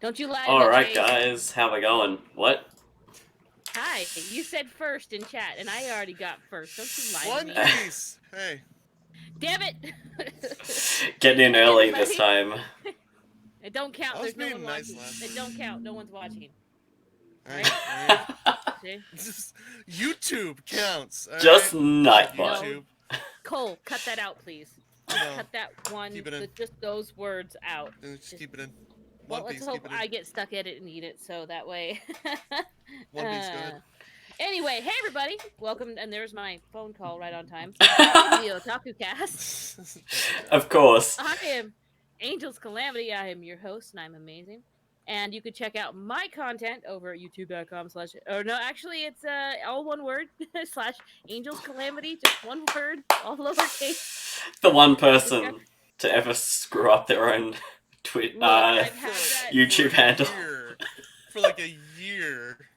Don't you lie to me, Alright, Chase. guys, how we going? What? Hi, you said first in chat, and I already got first. Don't you lie to One me. Piece. Hey. Damn it! Getting in early Everybody. this time. It don't count. I was There's no being one nice watching. last It don't count. No one's watching. Alright, See? Just YouTube counts. All Just right? Nightbot. YouTube. Cole, cut that out, please. No. Cut that one. Keep it in. Just those words out. Just keep it in. Well, One let's Piece, hope keep it in. I get stuck at it and eat it, so that way. One Piece, go ahead. Anyway, hey everybody, welcome, and there's my phone call right on time. The OtakuCast. Of course. I am Angel's Calamity. I am your host, and I'm amazing. And you can check out my content over at youtube.com/ or no, actually it's all one word / Angel's Calamity, just one word, all lowercase. The one person to ever screw up their own YouTube handle. For like a year.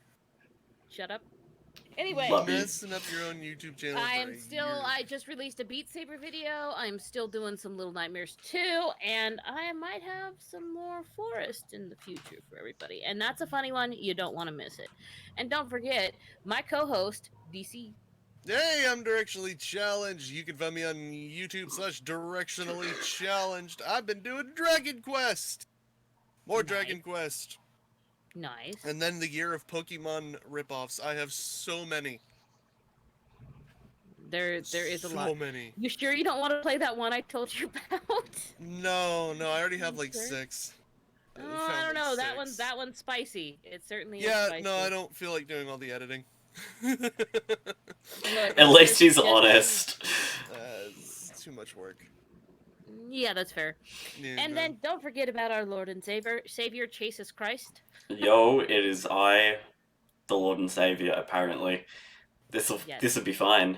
Shut up. Anyway, messing up your own YouTube channel. I just released a Beat Saber video. I'm still doing some Little Nightmares 2, and I might have some more Forest in the future for everybody. And that's a funny one. You don't want to miss it. And don't forget, my co-host, DC. Hey, I'm Directionally Challenged. You can find me on YouTube / Directionally Challenged. I've been doing Dragon Quest. More Nice. Dragon Quest. Nice. And then the year of Pokemon ripoffs. I have so many. There is a lot. So many. You sure you don't want to play that one I told you about? No, I already have like 6. I don't know. That one's spicy. It certainly is spicy. No, I don't feel like doing all the editing. Look, At least he's honest. It's too much work. Yeah, that's fair. Yeah, and then don't forget about our Lord and Savior, Jesus Christ. Yo, it is I, the Lord and Savior, apparently. This'll be fine.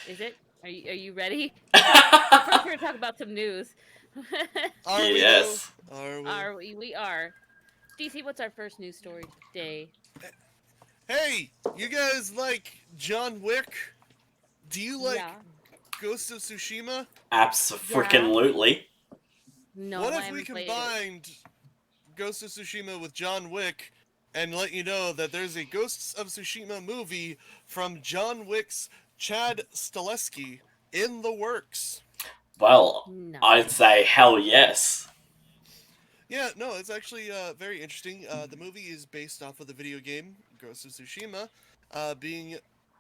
Is it? Are you ready? First, we're gonna talk about some news. Are we? Yes. Are we? We are. DC, what's our first news story today? Hey, you guys like John Wick? Do you like Yeah. Ghost of Tsushima? Abso-freaking-lutely. No, what I if we haven't played combined Ghost of Tsushima with John Wick and let you know that there's a Ghosts of Tsushima movie from John Wick's Chad Stahelski in the works? Well, No. I'd say hell yes. Yeah, no, it's actually very interesting. The movie is based off of the video game Ghost of Tsushima, being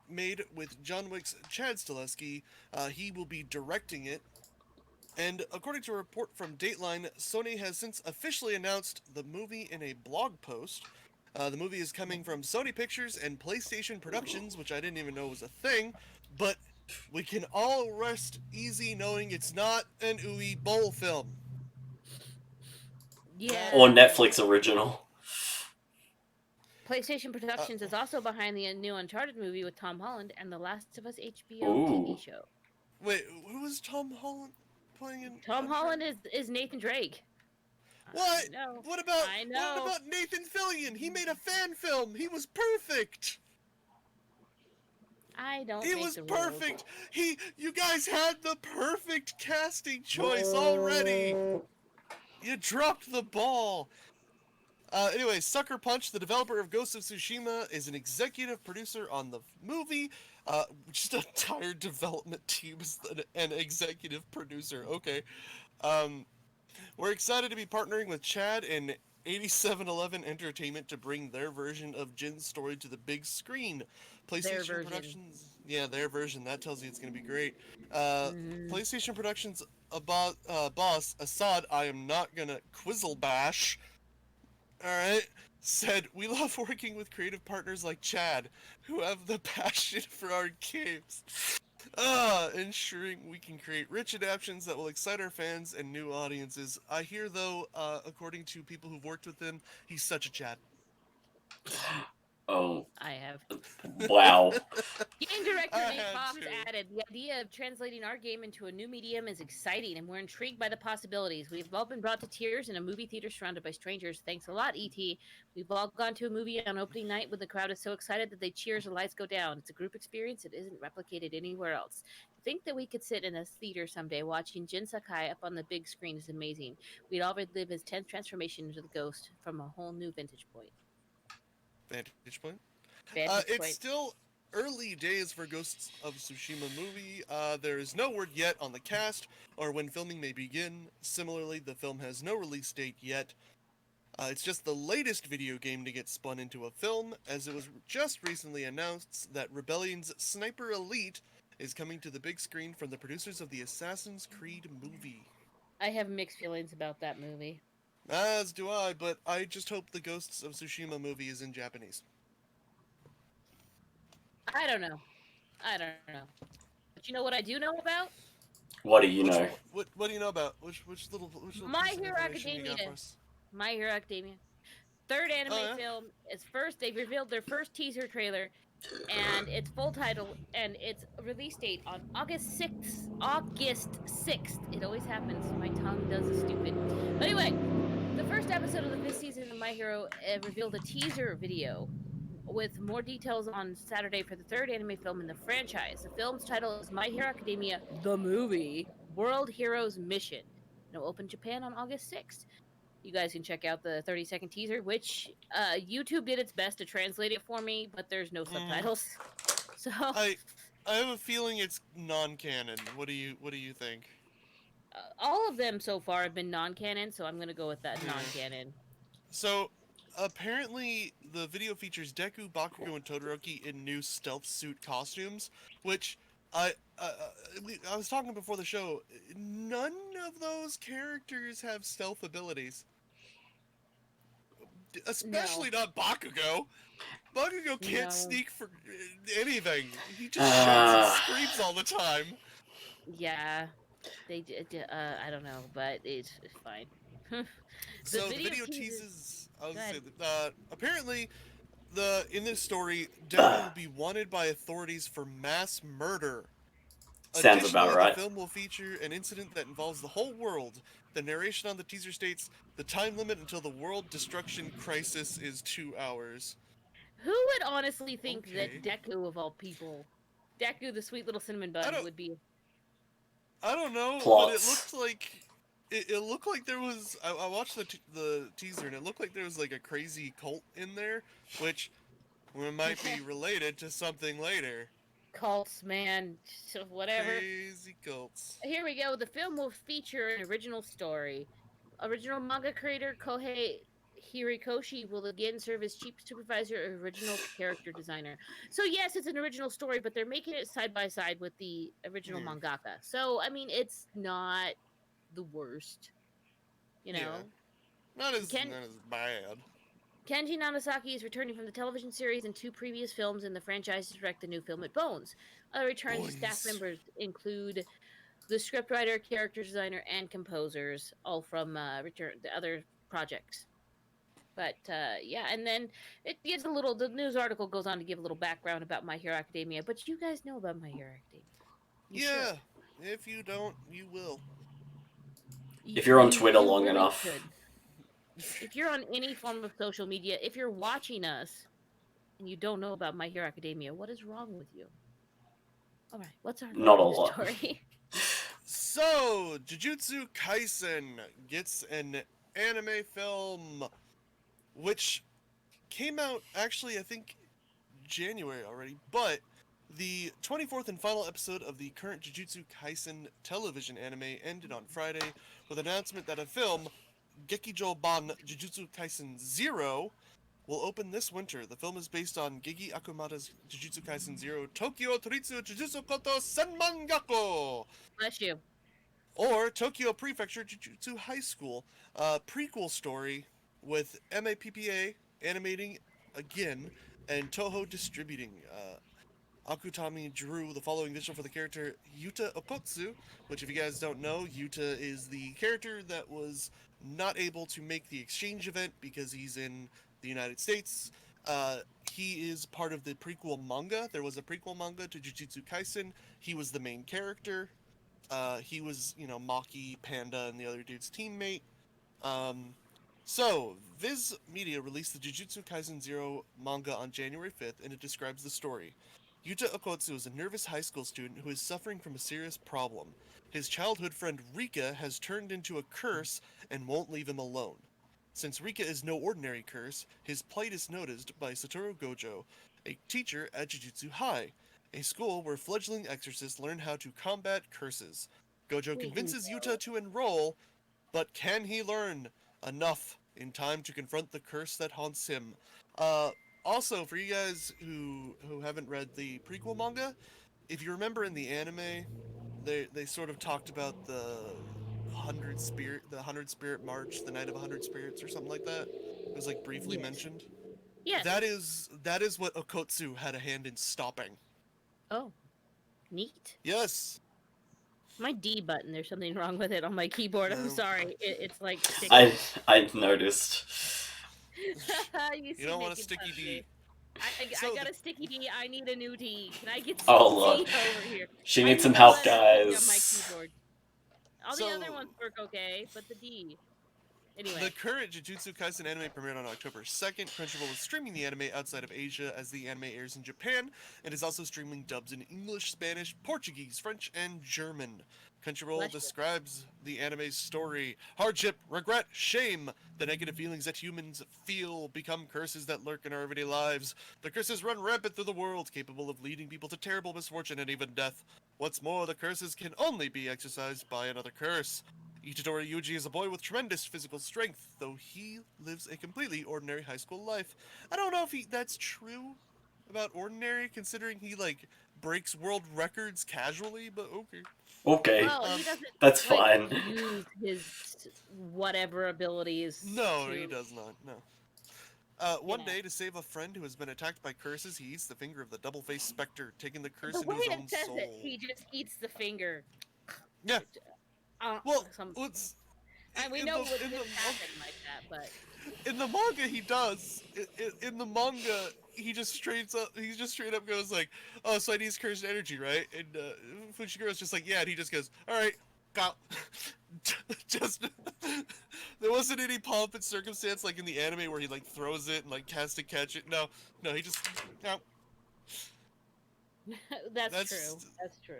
made with John Wick's Chad Stahelski. He will be directing it. And according to a report from Dateline, Sony has since officially announced the movie in a blog post. The movie is coming from Sony Pictures and PlayStation Productions, which I didn't even know was a thing, but we can all rest easy knowing it's not an Uwe Boll film. Yeah. Or Netflix original. PlayStation Productions is also behind the new Uncharted movie with Tom Holland and The Last of Us HBO Ooh. TV show. Wait, who was Tom Holland playing in? Tom Holland is Nathan Drake. What? What about Nathan Fillion? He made a fan film. He was perfect. I don't. He was perfect. You guys had the perfect casting choice already. You dropped the ball. Anyway, Sucker Punch, the developer of Ghost of Tsushima, is an executive producer on the movie. Just an entire development team is an executive producer. Okay. We're excited to be partnering with Chad and 8711 Entertainment to bring their version of Jin's story to the big screen. PlayStation Productions... Yeah, their version. That tells you it's going to be great. PlayStation Productions boss, Assad, I am not going to quizzle bash... Alright, said, we love working with creative partners like Chad, who have the passion for our games. Ensuring we can create rich adaptations that will excite our fans and new audiences. I hear, though, according to people who've worked with him, he's such a Chad. Oh, I have. wow. Game director I Nate had Fox to. added, the idea of translating our game into a new medium is exciting, and we're intrigued by the possibilities. We've all been brought to tears in a movie theater surrounded by strangers. Thanks a lot, E.T. We've all gone to a movie on opening night when the crowd is so excited that they cheer as the lights go down. It's a group experience that isn't replicated anywhere else. To think that we could sit in a theater someday watching Jin Sakai up on the big screen is amazing. We'd all relive his 10th transformation into the ghost from a whole new vantage point. Vantage point. Vantage It's point. still early days for Ghosts of Tsushima movie. There is no word yet on the cast or when filming may begin. Similarly, the film has no release date yet. It's just the latest video game to get spun into a film, as it was just recently announced that Rebellion's Sniper Elite is coming to the big screen from the producers of the Assassin's Creed movie. I have mixed feelings about that movie. As do I, but I just hope the Ghosts of Tsushima movie is in Japanese. I don't know. I don't know. But you know what I do know about? What do you know? What do you know about which little My piece of Hero information you got Academia. for us? My Hero Academia. Third anime Oh, yeah? film is first. They revealed their first teaser trailer, and its full title and its release date on August 6th. August 6th. It always happens. My tongue does a stupid. But anyway, the first episode of the fifth season of My Hero revealed a teaser video with more details on Saturday for the third anime film in the franchise. The film's title is My Hero Academia, the movie, World Heroes Mission. It'll open Japan on August 6th. You guys can check out the 30-second teaser, which YouTube did its best to translate it for me, but there's no subtitles. So I have a feeling it's non-canon. What do you think? all of them so far have been non-canon, so I'm gonna go with that non-canon. So apparently the video features Deku, Bakugo, and Todoroki in new stealth suit costumes, which I was talking before the show. None of those characters have stealth abilities, especially not Bakugo. Bakugo can't No. sneak for anything. He just shouts and screams all the time. Yeah, they did. I don't know, but it's fine. So the video teases. I was gonna say that apparently in this story, Deku will be wanted by authorities for mass murder. Sounds Additionally, about right. the film will feature an incident that involves the whole world. The narration on the teaser states, the time limit until the world destruction crisis is 2 hours. Who would honestly think Okay. that Deku, of all people, Deku, the sweet little cinnamon bun, would be? I don't know, Plots. but it looked like it looked like there was. I watched the teaser and it looked like there was like a crazy cult in there, which might be related to something later. Cults, man, whatever. Crazy cults. Here we go. The film will feature an original story. Original manga creator Kohei Hirikoshi will again serve as chief supervisor and original character designer. So yes, it's an original story, but they're making it side by side with the original mangaka. So I mean, it's not the worst, you know. Yeah. Not as bad. Kenji Nagasaki is returning from the television series and two previous films in the franchise to direct the new film at Bones. Other returning staff members include the scriptwriter, character designer, and composers, all from the other projects. But yeah, and then it gives the news article goes on to give a little background about My Hero Academia, but you guys know about My Hero Academia. Yeah, if you don't, you will. If you're on Twitter long enough. If you're on any form of social media, if you're watching us and you don't know about My Hero Academia, what is wrong with you? All right, what's our Not a lot. story? So, Jujutsu Kaisen gets an anime film, which came out actually, I think, January already, but the 24th and final episode of the current Jujutsu Kaisen television anime ended on Friday with an announcement that a film, Gekijo Ban Jujutsu Kaisen 0, will open this winter. The film is based on Gege Akumata's Jujutsu Kaisen 0 Tokyo Toritsu Jujutsu Koto Senmangako! Bless you. Or Tokyo Prefecture Jujutsu High School, a prequel story with MAPPA animating again and Toho distributing. Akutami drew the following visual for the character Yuta Okotsu, which if you guys don't know, Yuta is the character that was not able to make the exchange event because he's in the United States. he is part of the prequel manga. There was a prequel manga to Jujutsu Kaisen. He was the main character. He was, Maki, Panda, and the other dude's teammate. So, Viz Media released the Jujutsu Kaisen Zero manga on January 5th, and it describes the story. Yuta Okotsu is a nervous high school student who is suffering from a serious problem. His childhood friend Rika has turned into a curse and won't leave him alone. Since Rika is no ordinary curse, his plight is noticed by Satoru Gojo, a teacher at Jujutsu High, a school where fledgling exorcists learn how to combat curses. Gojo convinces Yuta to enroll, but can he learn enough in time to confront the curse that haunts him? Also, for you guys who haven't read the prequel manga, if you remember in the anime, they sort of talked about the 100 spirit march, the night of 100 spirits or something like that. It was like briefly mentioned. Yes. That is what Okotsu had a hand in stopping. Oh, neat. Yes. My D button, there's something wrong with it on my keyboard. I'm sorry. It's like sticky. I noticed. You don't want a sticky D. I got a sticky D. I need a new D. Can I get Oh, some Lord. D over here? She needs some help, On my guys. keyboard. All the other ones work okay, but the D. Anyway. The current Jujutsu Kaisen anime premiered on October 2nd. Crunchyroll is streaming the anime outside of Asia as the anime airs in Japan, and is also streaming dubs in English, Spanish, Portuguese, French, and German. Crunchyroll describes the anime's story. Hardship, regret, shame. The negative feelings that humans feel become curses that lurk in our everyday lives. The curses run rampant through the world, capable of leading people to terrible misfortune and even death. What's more, the curses can only be exorcised by another curse. Itadori Yuji is a boy with tremendous physical strength, though he lives a completely ordinary high school life. I don't know if that's true about ordinary, considering he, breaks world records casually, but okay. Okay, well, he doesn't, that's fine. Use his whatever abilities. No, he does not, no. One day, to save a friend who has been attacked by curses, he eats the finger of the double-faced specter, taking the curse into his own soul. He just eats the finger. Yeah. Well, we know what didn't happen like that, but in the manga he does. In the manga, he just straight up goes like, "Oh, so I need cursed energy, right?" And Fujigiro's just like, "Yeah," and he just goes, "All right, got." Just there wasn't any pomp and circumstance like in the anime where he throws it and casts to catch it. No, he just no. That's true.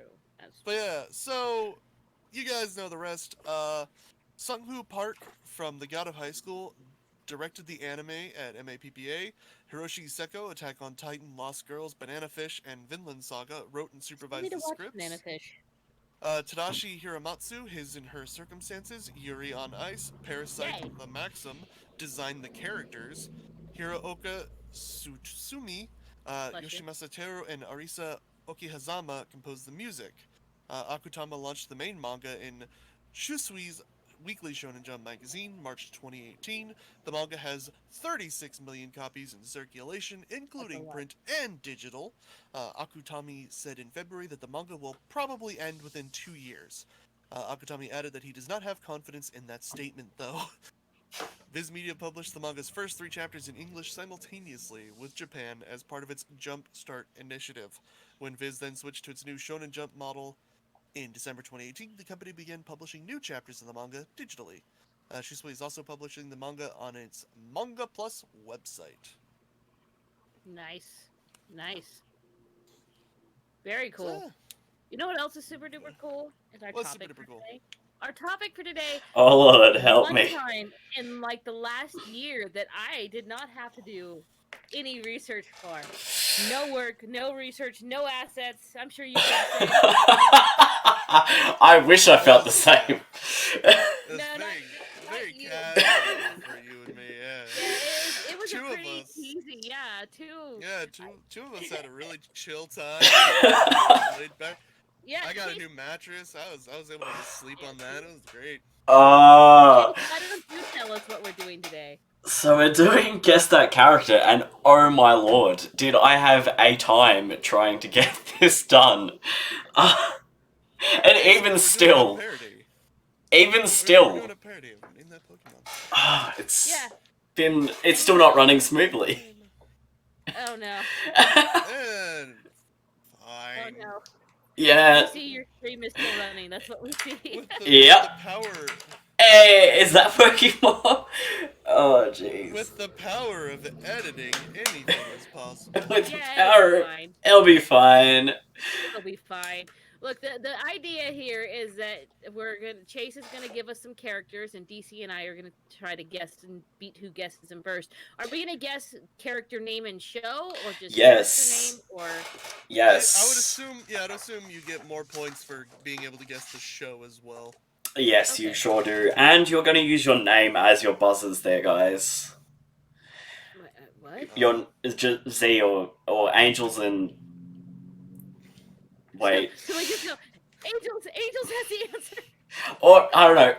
But yeah, so you guys know the rest. Sung-Hoo Park from The God of High School directed the anime at MAPPA. Hiroshi Seko, Attack on Titan, Lost Girls, Banana Fish, and Vinland Saga wrote and supervised the scripts. Banana Fish. Tadashi Hiramatsu, His and Her Circumstances, Yuri on Ice, Parasite, The Maxim, designed the characters. Hiraoka Tsutsumi, Yoshimasa Teru, and Arisa Okihazama composed the music. Akutama launched the main manga in Shusui's Weekly Shonen Jump magazine, March 2018. The manga has 36 million copies in circulation, including print and digital. Akutami said in February that the manga will probably end within 2 years. Akutami added that he does not have confidence in that statement, though. Viz Media published the manga's first 3 chapters in English simultaneously with Japan as part of its Jump Start initiative. When Viz then switched to its new Shonen Jump model in December 2018, the company began publishing new chapters of the manga digitally. Shisui is also publishing the manga on its Manga Plus website. Nice. Very cool. So, you know what else is super duper cool? Is our what's topic super duper for cool? today. Our topic for today. Oh Lord, help one me. Time in the last year that I did not have to do any research for. No work, no research, no assets. I'm sure you can say. I wish I felt the same. Very casual for you and me, yeah. It was Two pretty of us. easy, yeah. Two of us had a really chill time. Laid back. Yeah. I got a new mattress. I was able to just sleep on that. It was great. Why don't you tell us what we're doing today? So we're doing Guess That Character, and oh my lord, did I have a time trying to get this done. And even still, We're doing a parody of in that Pokemon. it's still not running smoothly. Oh no. And Oh fine. no. Yeah. We see your stream is still running. That's what we see. With Yep. the power. Hey, is that Pokemon? Oh, jeez. With the power of editing, anything is possible. With Yeah, power, it'll be fine. it'll be fine. It'll be fine. Look, the idea here is that Chase is gonna give us some characters, and DC and I are gonna try to guess and beat who guesses them first. Are we gonna guess character name and show, or just Yes. character name, or? Yes. I would assume, I'd assume you get more points for being able to guess the show as well. Yes, you Okay. sure do. And you're going to use your name as your buzzers there, guys. What? Your Z or Angels and... Wait. So we just know Angels has the answer. Or, I don't know.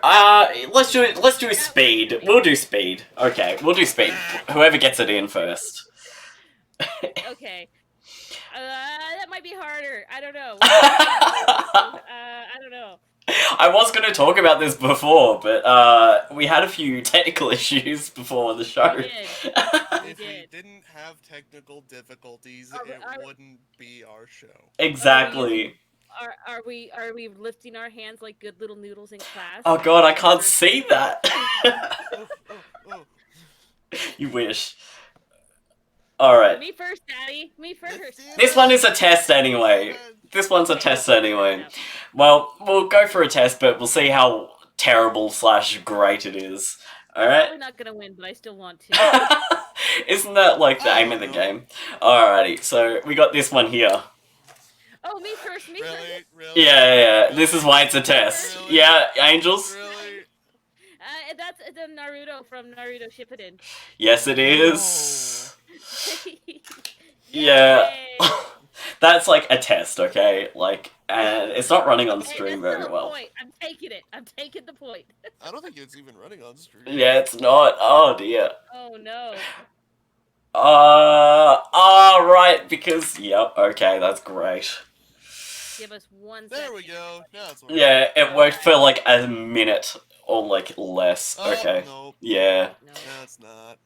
Let's do speed. We'll do speed. Okay, we'll do speed. Whoever gets it in first. Okay. That might be harder. I don't know. I don't know. I was going to talk about this before, but we had a few technical issues before the show. We did. If we didn't have technical difficulties, it wouldn't be our show. Exactly. Are we lifting our hands like good little noodles in class? Oh god, I can't see that. Oh. You wish. Alright. Me first, Daddy. Me first. This one is a test anyway. This one's a test anyway. Well, we'll go for a test, but we'll see how terrible / great it is. I'm Alright? probably not gonna win, but I still want to. Isn't that like the aim of the game? Alrighty, so we got this one here. Oh, me first. Really? Yeah. This is why it's a test. Really? Yeah, Angels? Really? That's the Naruto from Naruto Shippuden. Yes, it is. Yeah. That's like a test, okay? Like, and it's not running on stream very well. Point. I'm taking it. I'm taking the point. I don't think it's even running on stream. Yeah, it's not. Oh dear. Oh no. Right, because, yep, okay, that's great. Give us 1 second. There we go. Now it's working. Yeah, it worked for like a minute or like less. Oh, Okay. No, Yeah. No. that's not.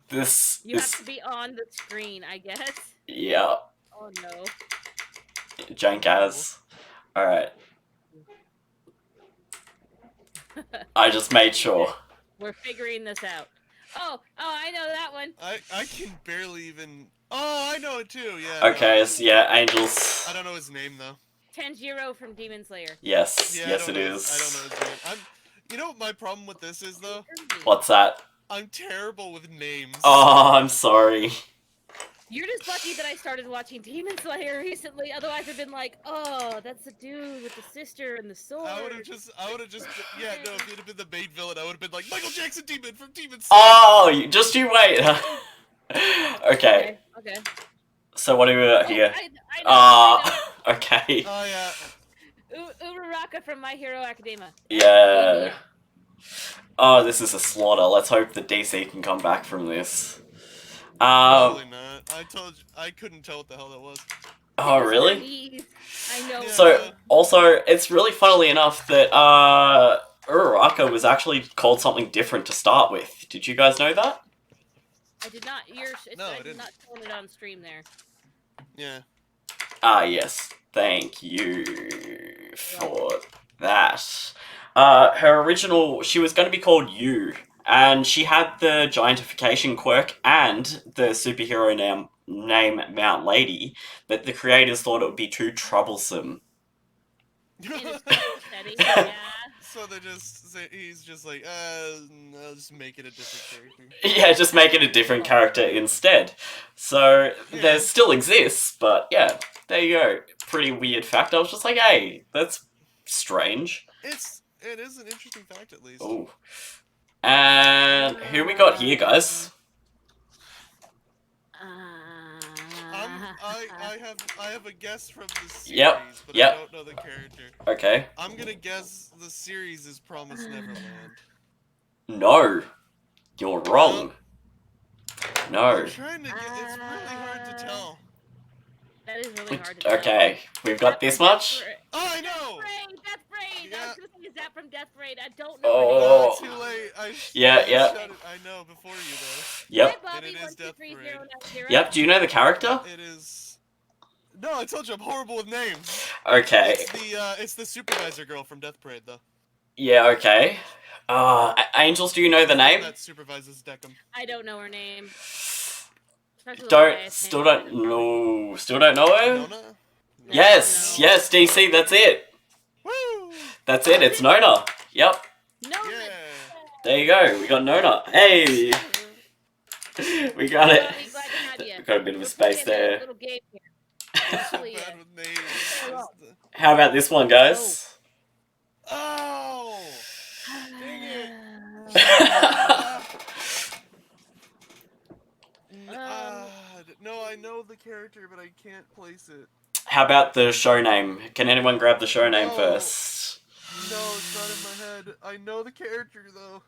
You have to be on the screen, I guess. Yeah. Oh no. Jankaz. Alright. I just made sure. We're figuring this out. Oh, I know that one. I can barely even. Oh, I know it too. Yeah. Okay, so yeah, Angels. I don't know his name though. Tanjiro from Demon Slayer. Yes, Yeah, yes I it don't know is. his name. You know what my problem with this is though? What's that? I'm terrible with names. Oh, I'm sorry. You're just lucky that I started watching Demon Slayer recently. Otherwise, I've been like, oh, that's the dude with the sister and the sword. I would have just, yeah, no, if he'd have been the main villain, I would have been like, Michael Jackson Demon from Demon Slayer. Oh, you wait. Okay. Okay. So what do we got here? I know. Okay. Oh yeah. Uraraka from My Hero Academia. Yeah. Oh, this is a slaughter. Let's hope the DC can come back from this. Probably not. I told you, I couldn't tell what the hell that was. Oh, really? Please. I know. Yeah. So, also, it's really funnily enough that, Uraraka was actually called something different to start with. Did you guys know that? I did not. I did not tell it on stream there. Yeah. Ah, yes. Thank you for that. Her original, she was going to be called Yu, and she had the giantification quirk and the superhero name Mount Lady, but the creators thought it would be too troublesome. Yeah. So they just say, he's just like, I'll just make it a different character. Yeah, just make it a different character instead. So, there still exists, but yeah, there you go. Pretty weird fact. I was just like, hey, that's strange. It is an interesting fact, at least. Oh. And who we got here, guys? I have a guess from the series, Yep, but yep. I don't know the character. Okay. I'm gonna guess the series is Promised Neverland. No. You're wrong. No. I'm trying to get. It's really hard to tell. That is really hard to tell. Okay, we've got this much? Oh, I know. That's brave. Parade. I Yeah. was gonna say, is that from Death Parade? I don't know. Oh. Too late. Yeah, yeah. Shut it. I know before you though. Yep. Hi, Bobby. And it is Death 123 Yep. Do you know the character? It is. No, I told you I'm horrible with names. Okay. It's the supervisor girl from Death Parade though. Yeah. Okay. Angels, do you know the name? That supervises Deckham. I don't know her name. Starts with a Don't. Y, I Still think. don't know. Still don't know her. Nona? Yes. No. Yes. DC. That's it. Woo! That's it. It's Nona. Yep. No. Yeah. There you go. We got Nona. Hey. We got it. Bobby, glad to have you. We got a bit of a We're space playing a there. little game here. So Actually, bad with names. well. How about this one, guys? Oh! Dang it. No, I know the character, but I can't place it. How about the show name? Can anyone grab the show name No. first? No, it's not in my head. I know the character though.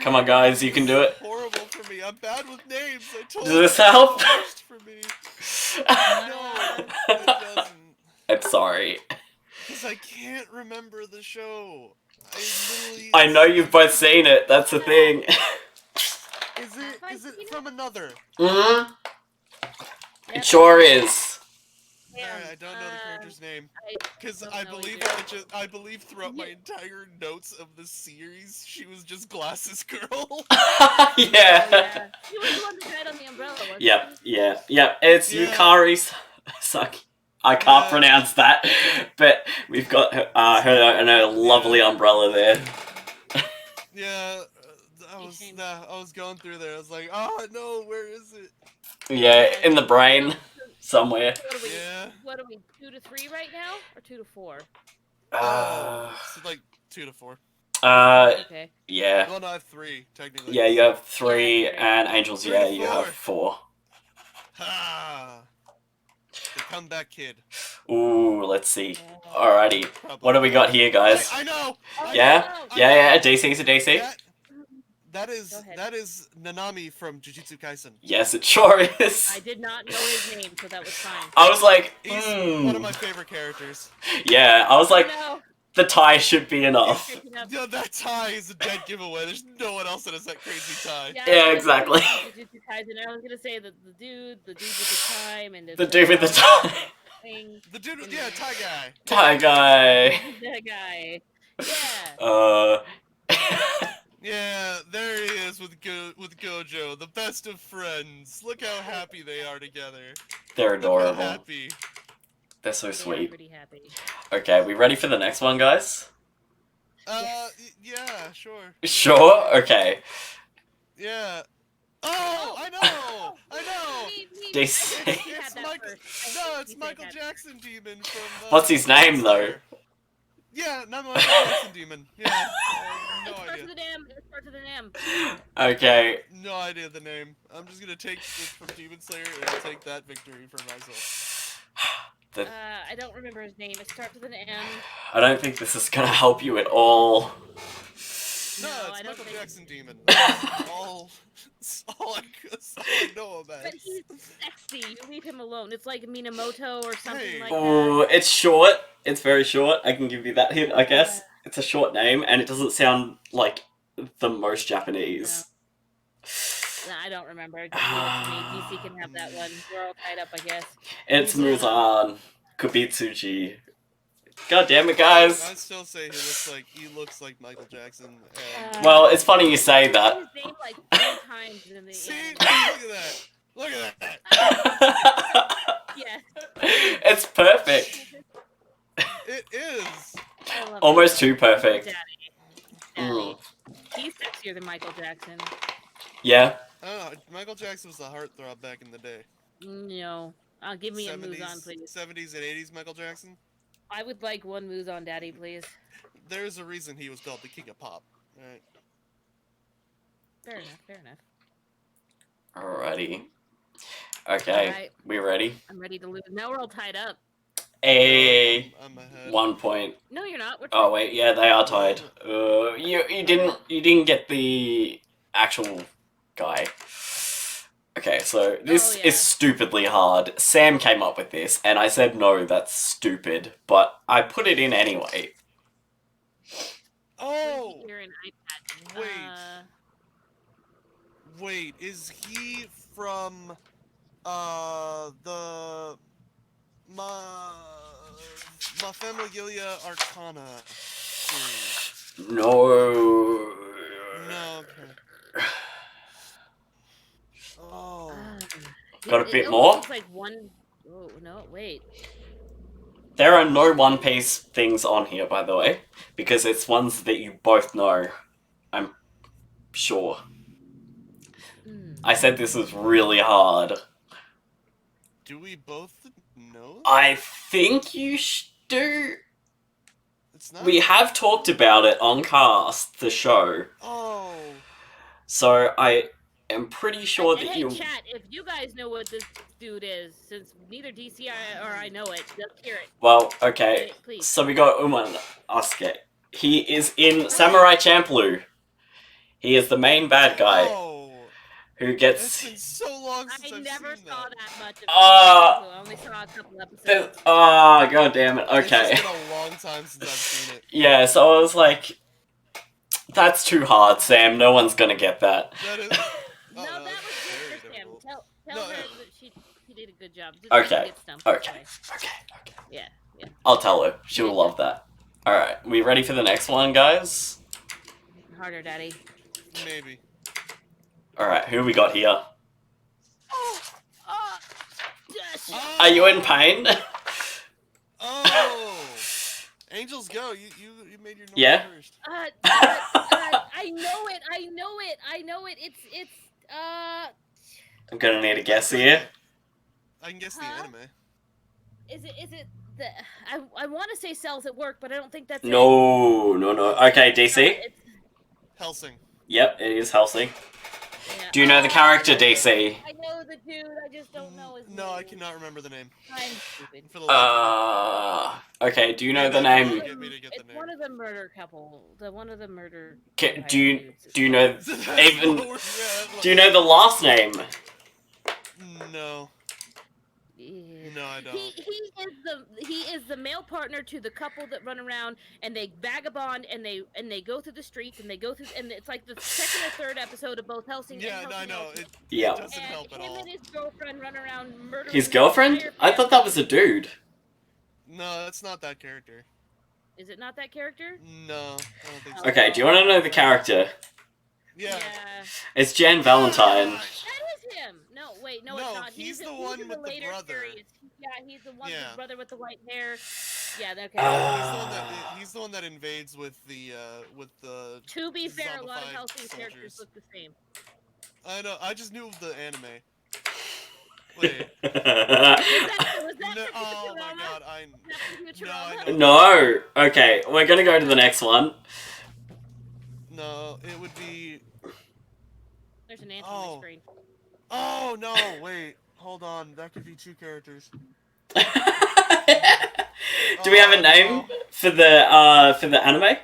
Come on, guys, you can do it. It's horrible for me. I'm bad with names. I told Does you this it's the help? worst for me. No, it doesn't. I'm sorry. Because I can't remember the show. I know you've both seen it. That's the thing. Is it from another? Mm-hmm. Yep. It sure is. Yeah, Alright, I don't know the character's name. I Because don't I know believe either. I believe throughout my entire notes of the series, she was just Glasses Girl. Yeah. Yeah. She was the one that died on the umbrella, wasn't Yep, she? yeah. It's Yeah. Yukari Saki. I can't Yeah. pronounce that, but we've got her and her lovely umbrella there. Yeah, I was going through there. I was like, oh no, where is it? Yeah, in the brain somewhere. What are we? Yeah. What are we? 2 to 3 right now, or 2 to 4? So like 2 to 4. Okay. Yeah. Well, no, I have 3 technically. Yeah, you have 3, Yeah, 3. and Angels, Three yeah, to you have 4. 4. Ha! The comeback kid. Ooh, let's see. Yeah. Alrighty. Probably. What do we got here, guys? I know. Oh, Yeah? no. Yeah, DC's a DC? That Go is ahead. Nanami from Jujutsu Kaisen. Yes, it sure is. I did not know his name, so that was fine. I was like, He's one of my favorite characters. Yeah, I was like, No. the tie should be enough. Picking up. Yeah, that tie is a dead giveaway. There's no one else that has that crazy tie. Yeah, I was exactly. gonna say Jujutsu Kaisen, I was gonna say the dude with the time, and The dude with the tie. thing. The dude, yeah, tie guy. Tie guy. That guy. Yeah. Yeah, there he is with Gojo, the best of friends. Look how happy they are together. They're Look how adorable. happy. They're so They are sweet. pretty happy. Okay, we ready for the next one, guys? Yeah, sure. Sure? Okay. Yeah. Oh, I know! I know! DC. It's No, it's Michael Jackson Demon from. What's his name, though? Yeah, not Michael Jackson Demon. Yeah, It no starts idea. with an M. It starts with an M. Okay. No idea the name. I'm just gonna take it from Demon Slayer and I'll take that victory for myself. I don't remember his name. It starts with an M. I don't think this is gonna help you at all. No, No, it's I don't Michael think- Jackson Demon. That's all I know about. But he's sexy. You leave him alone. It's like Minamoto or something Hey. like Ooh, that. it's short. It's very short. I can give you that hint, I guess. It's a short name, and it doesn't sound like the most Japanese. No, I don't remember. Just leave it to me. DC can have that one. We're all tied up, I guess. It's Muzan. Kubitsuji. God damn it, guys. I still say he looks like Michael Jackson. And... Well, it's funny you say I that. said his name like 4 times in the See, end. look at that. Look at that. Yes. It's perfect. It is. I love Almost it. too perfect. Daddy. Mm. He's sexier than Michael Jackson. Yeah. I don't know. Michael Jackson was the heartthrob back in the day. No. Give me a Muzan, please. 70s and 80s Michael Jackson. I would like one Muzan, Daddy, please. There's a reason he was called the King of Pop. Right? Fair enough, fair enough. Alrighty. Okay, Alright. we ready? I'm ready to lose. Now we're all tied up. I'm ahead. 1 point. No, you're not. We're Oh wait, yeah, they are tied. You didn't get the actual guy. Okay, so this Oh, yeah. is stupidly hard. Sam came up with this, and I said no, that's stupid, but I put it in anyway. Oh, You're an iPad. wait, wait. Is he from the Ma Familia Arcana series? No. No. Okay. Oh. Got a bit it almost more? looks like one. Oh no! Wait. There are no One Piece things on here, by the way, because it's ones that you both know. I'm sure. I said this was really hard. Do we both know? I think you do. It's not. We have talked about it on Cast, the show. Oh. So I am pretty sure And that hey, you. chat, if you guys know what this dude is, since neither DC or I know it, let's hear it. Well, okay. Please. So we got Uman Asuke. He is in Samurai Champloo. He is the main bad guy Oh. who It's gets. been so long since I I've never seen saw that. that much of Ah. it. I only saw a couple episodes. Oh, god damn it. It's Okay. just been a long time since I've seen it. Yeah, so I was like, that's too hard, Sam. No one's gonna get that. That is. No, that was good for Sam. Tell No, her yeah. that she did a good job. Just Okay, get stumped. Okay. Yeah. I'll tell her. She'll love that. Alright, we ready for the next one, guys? Harder, Daddy. Maybe. Alright, who we got here? Yes. Are you in pain? Oh. Angels go. You made your noise Yeah? first. I know it. It's I'm gonna need a guess here. I can guess the Huh? anime. Is it the I want to say Cells at Work, but I don't think that's it. No. Okay, DC? It's, Helsing. Yep, it is Helsing. yeah. Do you know the character, DC? I know the dude. I just don't know his name. No, I cannot remember the name. I'm stupid. For the life Okay, do you know the Yeah, that- name? Get me to get the It's name. one of the murder couple. One of the murder. Do you know That's even? what we're- yeah, Do you know the last name? No. Yeah. No, I don't. He is the male partner to the couple that run around and they vagabond and they go through the streets and they go through and it's like the second or third episode of both Helsing Yeah, and no, I Helsing know. Ultimate. Yeah. It doesn't And help at him all. and his girlfriend run around murdering His the girlfriend? entire I thought that was a family. dude. No, that's not that character. Is it not that character? No, I don't think so. Okay, do you want to know the character? Yeah. It's Jan Valentine. That is him. No, wait, no, it's No, not. he's the in one the with the later brother. series. Yeah, he's the one, Yeah. the brother with the white hair. Yeah, okay. He's the one that invades with the To be fair, a lot of zombified Helsing's characters soldiers. look the same. I know. I just knew the anime. Wait. Was that No, the oh my Futurama? god, I Was that the no, I Futurama? know. No. Okay, we're gonna go to the next one. No, it would be. There's an ant on my Oh. screen. Oh no! Wait, hold on. That could be two characters. Do we have a name for the anime?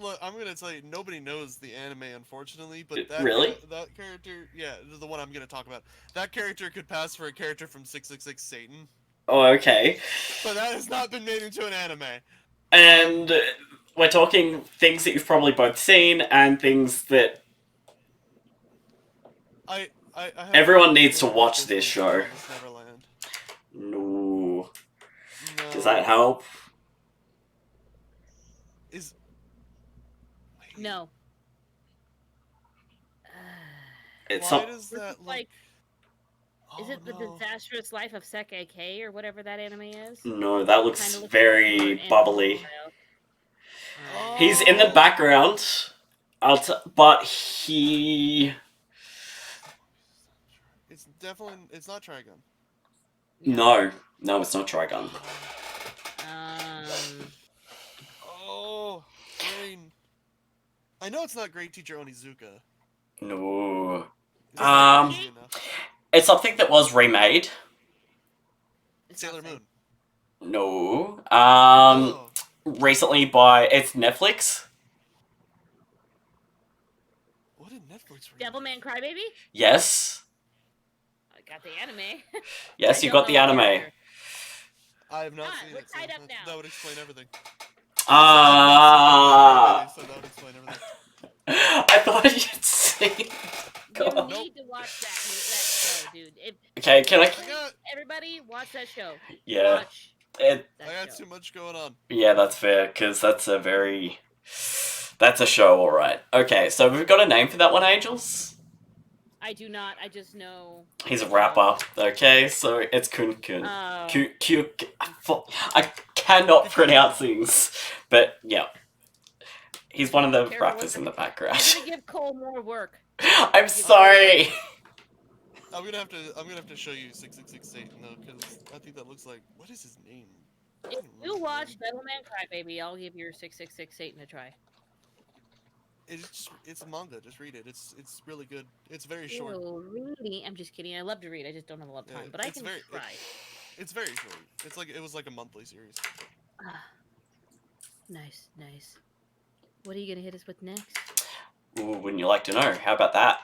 Look, I'm gonna tell you, nobody knows the anime, unfortunately. But that Really? that character, yeah, the one I'm gonna talk about. That character could pass for a character from 666 Satan, Oh, okay. but that has not been made into an anime. And we're talking things that you've probably both seen and things that I have Everyone needs to no watch Disney this show. Promised Neverland. no. No. Does that help? Is wait, No. It's Why some, does This that is look? like, is Oh, it the no. disastrous life of Seke K or whatever that anime is? no, that looks Kinda looks very like an bubbly. anime style. He's in the Oh. background, but he It's definitely. It's not Trigun. no, it's not Trigun. Oh, brain. I know it's not Great Teacher Onizuka. No, It's not easy enough. it's something that was remade. It's not Sailor safe. Moon. No, Oh. recently by it's Netflix. What did Netflix Devilman Crybaby. Yes. I got the anime. Yes, I you don't got the know anime. character. I have not Ah, seen we're it, so tied up now. that would explain everything. Ah. So that would explain everything. I thought you'd seen. You God. need to watch that show, dude. Okay, can I? Everybody watch that show. Yeah. Watch It, that I got show. too much going on. yeah, that's fair, because that's a very... That's a show, alright. Okay, so we've got a name for that one, Angels? I do not. I just know. He's a that rapper. Okay, so it's Kun Kun. show. I cannot pronounce things. But, yeah. He's one of the Careful, rappers in the background. You're gonna give Cole more work. I'm sorry! I'm gonna have to show you 666 Satan though, because I think that looks like, what is his name? I If don't you remember watch his name. Devilman Crybaby, I'll give your 666 Satan a try. It's a manga. Just read it. It's really good. It's very short. Ew, really? I'm just kidding. I love to read. I just don't have a lot of time, Yeah, but I it's can very- try. It's very short. It was like a monthly series. Ah, nice, nice. What are you gonna hit us with next? Ooh, wouldn't you like to know? How about that?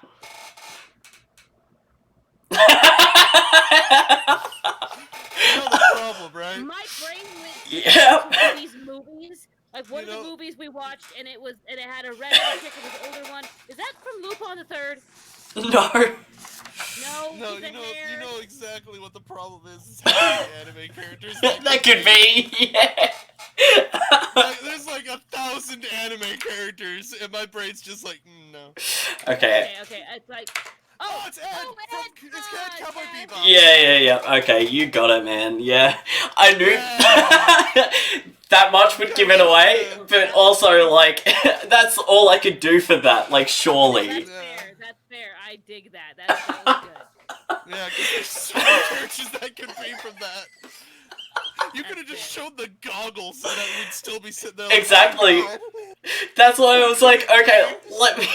You know the problem, right? My brain went Yeah. to these movies. Like one You of know- the movies we watched, and it had a redhead chick. It was the older one. Is that from Lupin the Third? No. No, No, he's a hair. you know exactly what the problem is how many anime characters. That could be, yeah. Like, there's like 1,000 anime characters, and my brain's just like, no. Okay. Okay. It's like, Oh, it's Ed! oh, From, Ed! it's Ed Cowboy Ed. Bebop! Yeah. Okay, you got it, man. Yeah. I knew Yeah. that much would give it away, but also, like, that's all I could do for that, like, surely. That's fair. That's fair. I dig that. That was good. Yeah, because there's so many characters that could be from that. You could have just shown the goggles and I would still be sitting there like, Exactly. "Oh, God." That's why I was like, okay, let me...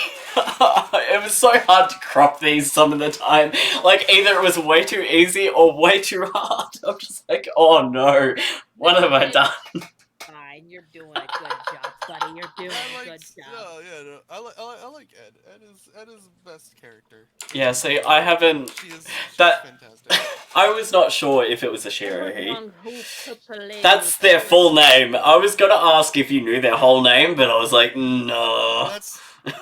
It was so hard to crop these some of the time. Like, either it was way too easy or way too hard. I'm just like, oh no, what have I done? Fine, you're doing a good job, buddy. You're doing a good job. No, I like Ed. Ed is the best character. Yeah, see, I haven't... She's That- fantastic. I was not sure if it was a Everyone Shirohi. who took the lane That's their full name. I was gonna ask if you knew their whole name, but I was like, no. That's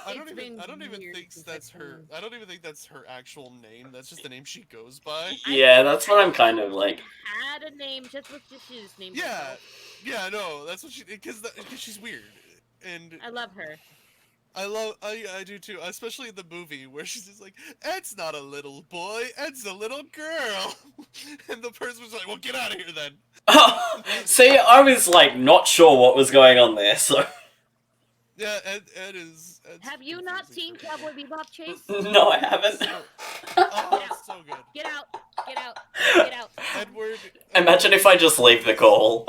I don't been even years think since that's I've her. seen- I don't even think that's her actual name. That's just the name she goes by. Yeah, that's what I'm kind of like. Had a name, just with just his name. Yeah, yeah, no, that's what she because she's weird, and I love her. I do too, especially in the movie where she's just like, Ed's not a little boy, Ed's a little girl, and the person was like, well, get out of here then. See, I was like not sure what was going on there, so. Yeah, Ed is. Ed's Have you not confusing seen for me. Cowboy Bebop, Chase? No, I haven't. Oh, it's so good. Get out! Get out! Get out! Edward. Imagine if I just leave the call.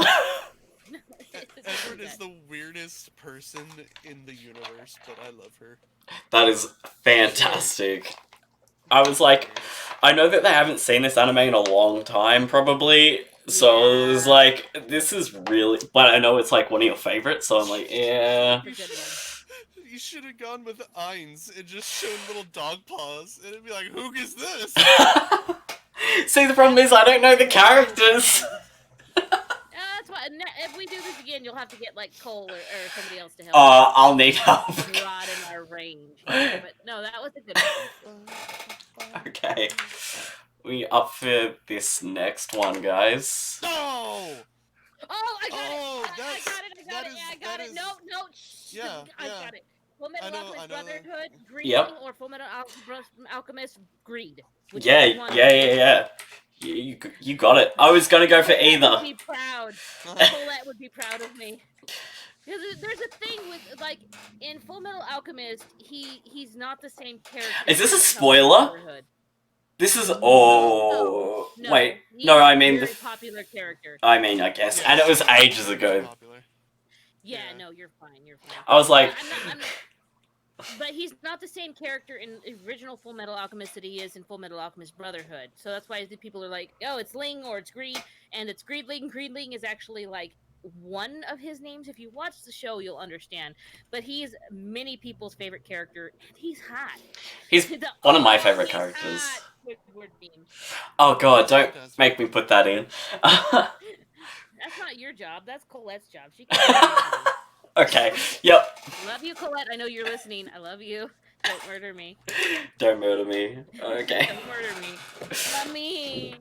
Edward is the weirdest person in the universe, but I love her. That is fantastic. I was like, I know that they haven't seen this anime in a long time, probably. So it was Yeah. like, this is really. But I know it's like one of your favorites, so I'm like, yeah. It's a good one. You should have gone with Ainz and just shown little dog paws, and it'd be like, who is this? See, the problem is I don't know the characters. That's why. If we do this again, you'll have to get like Cole or somebody else to help. I'll need help. Broaden our range. But no, that was a good one. Okay. We up for this next one, guys. No! Oh, I got Oh, it! I that's- got it! I got that it! is- I got that it! is- No! Yeah, I yeah. got it. Full Metal I know Alchemist that. Brotherhood, Greed, Yep. or Full Metal Alchemist Greed. Yeah. You got it. I was gonna go for Colette either. would be proud. Colette would be proud of me. Because there's a thing with, like, in Full Metal Alchemist, he's not the same character. Is this a as spoiler? Brotherhood. This is No, wait. he's No, I a mean very the. popular character. I mean, I guess, and it was ages ago. Popular. Yeah, Yeah. no, you're fine. You're fine. I was like, I'm not, but he's not the same character in original Full Metal Alchemist that he is in Full Metal Alchemist Brotherhood. So that's why the people are like, oh, it's Ling or it's Greed, and it's Greedling. Greedling is actually like one of his names. If you watch the show, you'll understand. But he's many people's favorite character, and he's hot. He's The one of my "oh, favorite he's characters. hot" Squidward meme. Oh god, He's don't fantastic. make me put that in. That's not your job. That's Colette's job. She can do anything. Okay, yep. Love you, Colette. I know you're listening. I love you. Don't murder me. Don't murder me. Okay. Don't murder me. Love me.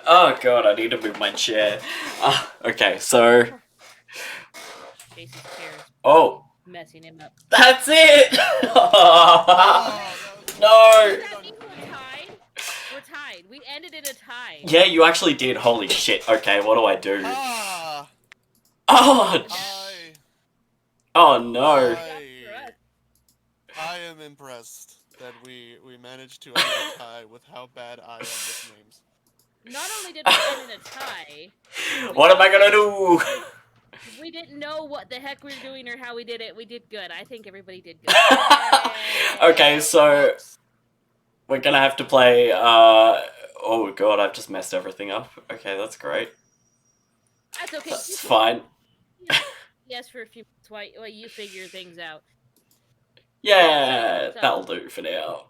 Oh god, I need to move my chair. Okay, so. Jason's chair is Oh, messing him up. that's it! Oh, No! Does that mean we're tied? We're tied. We ended in a tie. Yeah, you actually did. Holy shit. Okay, what do I do? Ah, Oh! Oh no. I am impressed that we managed to end a tie with how bad I am with names. Not only did we end in a tie, What am I gonna do? we didn't know what the heck we were doing or how we did it. We did good. I think everybody did good. Okay, so we're gonna have to play, oh god, I've just messed everything up. Okay, that's great. That's okay. That's fine. Yes, for a few minutes while you figure things out. Yeah, So- that'll do for now.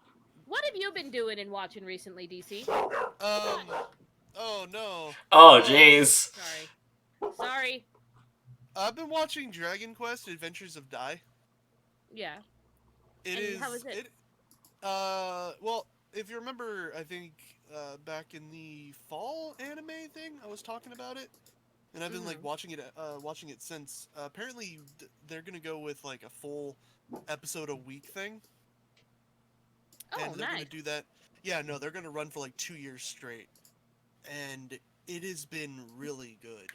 What have you been doing and watching recently, DC? Oh no. Oh jeez. Sorry. I've been watching Dragon Quest: Adventures of Dai. Yeah. How is it? Well, if you remember, I think back in the fall anime thing, I was talking about it, and I've been like watching it since. Apparently, they're gonna go with like a full episode a week thing. Oh, And they're nice. gonna do that. Yeah, no, they're gonna run for like 2 years straight, and it has been really good.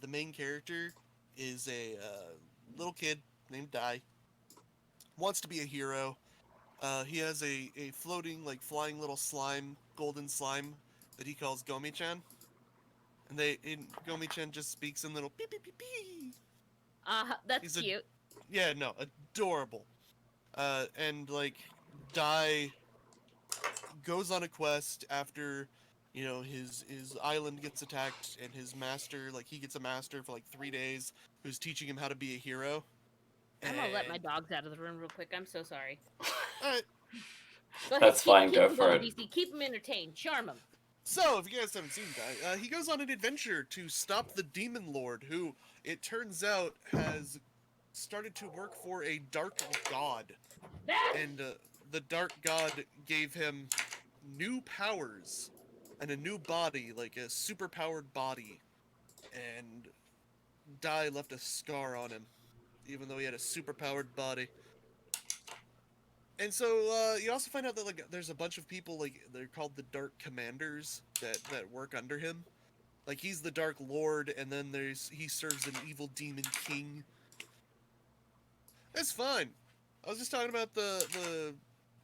The main character is a little kid named Dai. Wants to be a hero. He has a floating, like flying little slime, golden slime that he calls Gomi-chan. And Gomi-chan just speaks in little beep beep beep beep. That's cute. Yeah, no, adorable. And like Dai goes on a quest after, you know, his island gets attacked, and his master, like he gets a master for like 3 days who's teaching him how to be a hero. I'm gonna let my dogs out of the room real quick. I'm so sorry. Alright. Go ahead. That's fine, keep go them for going, it. DC. Keep them entertained. Charm them. So, if you guys haven't seen Dai, he goes on an adventure to stop the Demon Lord, who, it turns out, has started to work for a dark god. And the dark god gave him new powers and a new body, like a super-powered body. And Dai left a scar on him, even though he had a super-powered body. And so you also find out that like there's a bunch of people, like they're called the Dark Commanders, that work under him. Like he's the Dark Lord, and then he serves an evil demon king. That's fine. I was just talking about the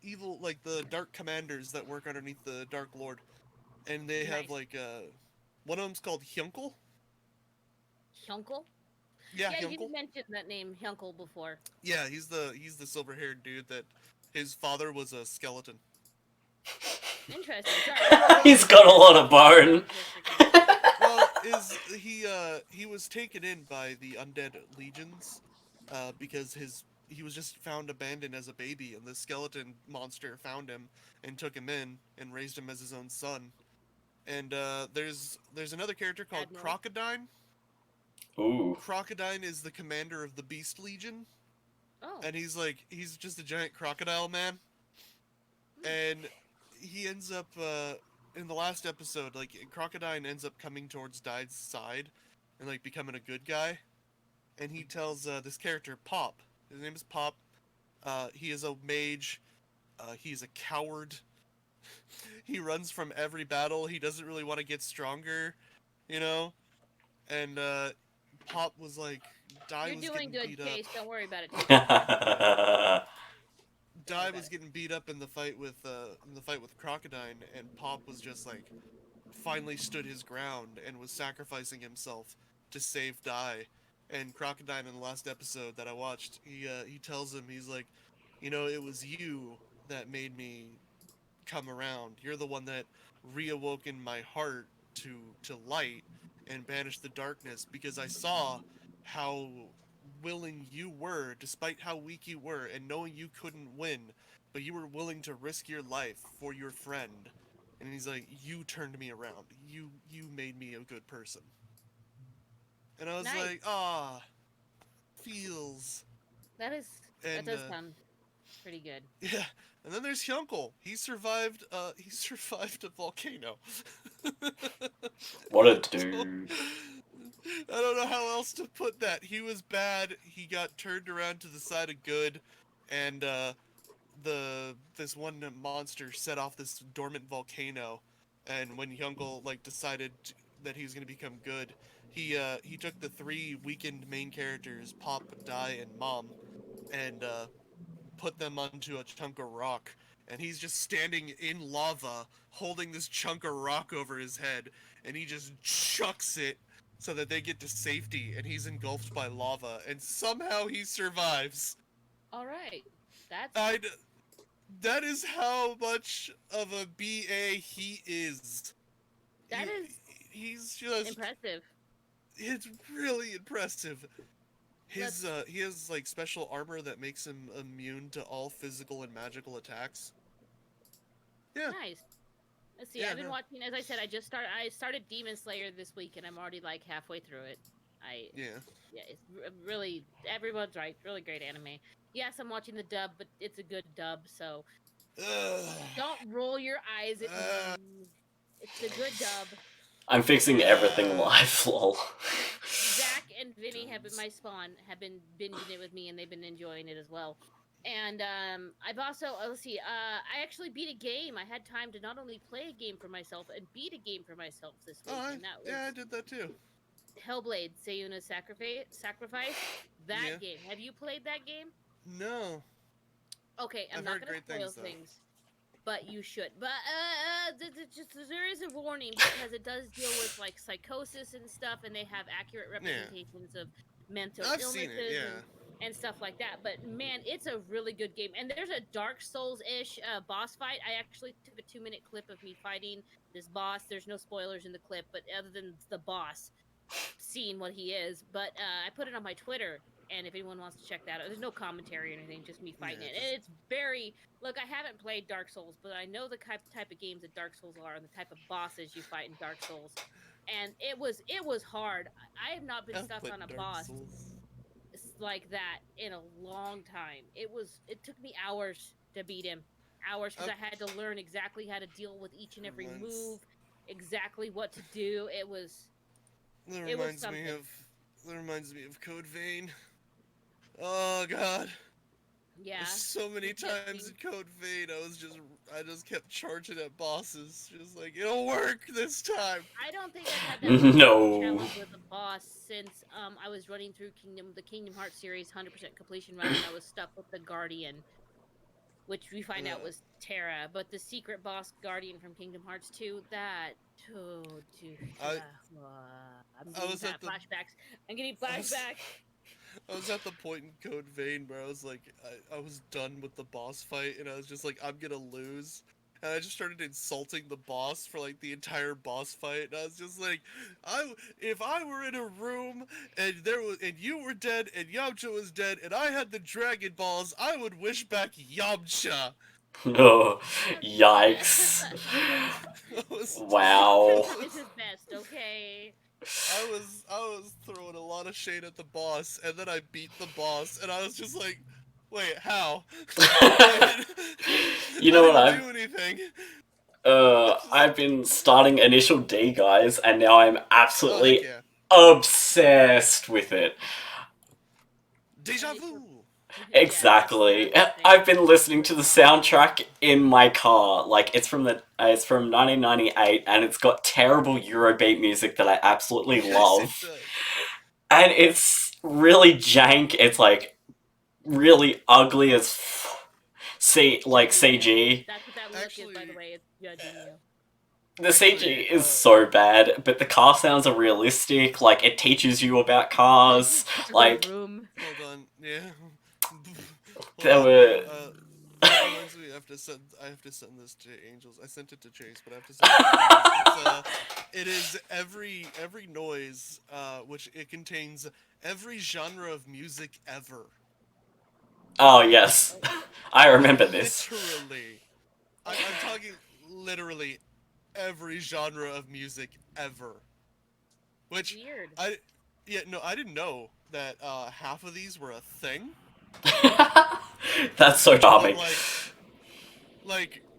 evil, like the Dark Commanders that work underneath the Dark Lord, and they have like one of them's called Hyunkel. Hyunkel? Yeah, Yeah, Hyunkel. you mentioned that name, Hyunkel, before. Yeah, he's the silver-haired dude that his father was a skeleton. Interesting. Sorry. He's got a lot of bone. Well, he was taken in by the undead legions because he was just found abandoned as a baby, and the skeleton monster found him and took him in and raised him as his own son. And there's another character called Admiral. Crocodine. Ooh. Crocodine is the commander of the Beast Legion, Oh. and he's just a giant crocodile man. And he ends up in the last episode, like Crocodine ends up coming towards Dai's side and like becoming a good guy. And he tells this character Pop. His name is Pop. He is a mage. He's a coward. He runs from every battle. He doesn't really want to get stronger, you know. And Pop was like, Dai You're was doing getting good, beat up. Case. Don't worry about it. Dai was getting beat up in the fight with Crocodine, and Pop was just like finally stood his ground and was sacrificing himself to save Dai. And Crocodine in the last episode that I watched, he tells him, he's like, you know, it was you that made me come around. You're the one that reawoken my heart to light, and banish the darkness, because I saw how willing you were, despite how weak you were, and knowing you couldn't win, but you were willing to risk your life for your friend. And he's like, you turned me around. You made me a good person. And I was Nice. like, feels. That And does sound pretty good. yeah. And then there's Hyunkel. He survived a volcano. What a dude. I don't know how else to put that. He was bad. He got turned around to the side of good, and this one monster set off this dormant volcano. And when Hyunkel decided that he was gonna become good, he took the 3 weakened main characters, Pop, Dai, and Mom, and put them onto a chunk of rock, and he's just standing in lava holding this chunk of rock over his head, and he just chucks it so that they get to safety, and he's engulfed by lava, and somehow he survives. All right, That is how much of a BA he is. He's just impressive. It's really impressive. He has special armor that makes him immune to all physical and magical attacks. Yeah. Nice. Let's see. Yeah, I've been watching. As I said, I started Demon Slayer this week, and I'm already halfway through it. Yeah, it's really, everyone's right. Really great anime. Yes, I'm watching the dub, but it's a good dub, so don't roll your eyes at me. It's a good dub. I'm fixing everything live, lol. Zach and Vinny my spawn have been binging it with me, and they've been enjoying it as well. And I've also, let's see, I actually beat a game. I had time to not only play a game for myself and beat a game for myself this week. And that was I did that too. Hellblade: Senua's Sacrifice. That game. Have you played that game? No. Okay, I'm not going to spoil things, but you should. But there is a warning, because it does deal with psychosis and stuff, and they have accurate representations of mental illnesses and stuff like that. But man, it's a really good game, and there's a Dark Souls-ish boss fight. I actually took a 2-minute clip of me fighting this boss. There's no spoilers in the clip, but other than the boss seeing what he is. But I put it on my Twitter, and if anyone wants to check that out, there's no commentary or anything, just me fighting it. And it's very, look, I haven't played Dark Souls, but I know the type of games that Dark Souls are and the type of bosses you fight in Dark Souls. And it was hard. I have not been stuck on a boss like that in a long time. It took me hours to beat him. Hours, because I had to learn exactly how to deal with each and every move, exactly what to do. That reminds me of Code Vein. Oh god. Yeah. There's so many times in Code Vein I just kept charging at bosses, just it'll work this time. I don't think I've had that challenge with a boss since I was running through the Kingdom Hearts series 100% completion run, and I was stuck with the Guardian, which we find out was Terra. But the secret boss Guardian from Kingdom Hearts 2, I'm getting flashbacks. I'm getting flashbacks. I was at the point in Code Vein where I was I was done with the boss fight, and I was just I'm gonna lose. And I just started insulting the boss for the entire boss fight, and I was just if I were in a room and you were dead and Yamcha was dead and I had the Dragon Balls, I would wish back Yamcha. No, yikes! Wow. This is best, okay. I was throwing a lot of shade at the boss, and then I beat the boss, and I was just wait, how? You know what? I didn't do anything. I've been starting Initial D, guys, and now I'm absolutely obsessed with it. Deja vu. Exactly. I've been listening to the soundtrack in my car. It's from 1998, and it's got terrible Eurobeat music that I absolutely love. And it's really jank. It's really ugly as CG. That's what that look is, by the way. It's judging you. The CG is so bad, but the car sounds are realistic. It teaches you about cars. Hold on, yeah. There were. That reminds me, I have to send this to Angels. I sent it to Chase, but I have to send it to Angels. It is every noise, which it contains every genre of music ever. Oh yes, I remember this. Literally, I'm talking literally every genre of music ever. Which Weird. I didn't know that half of these were a thing. That's so charming. But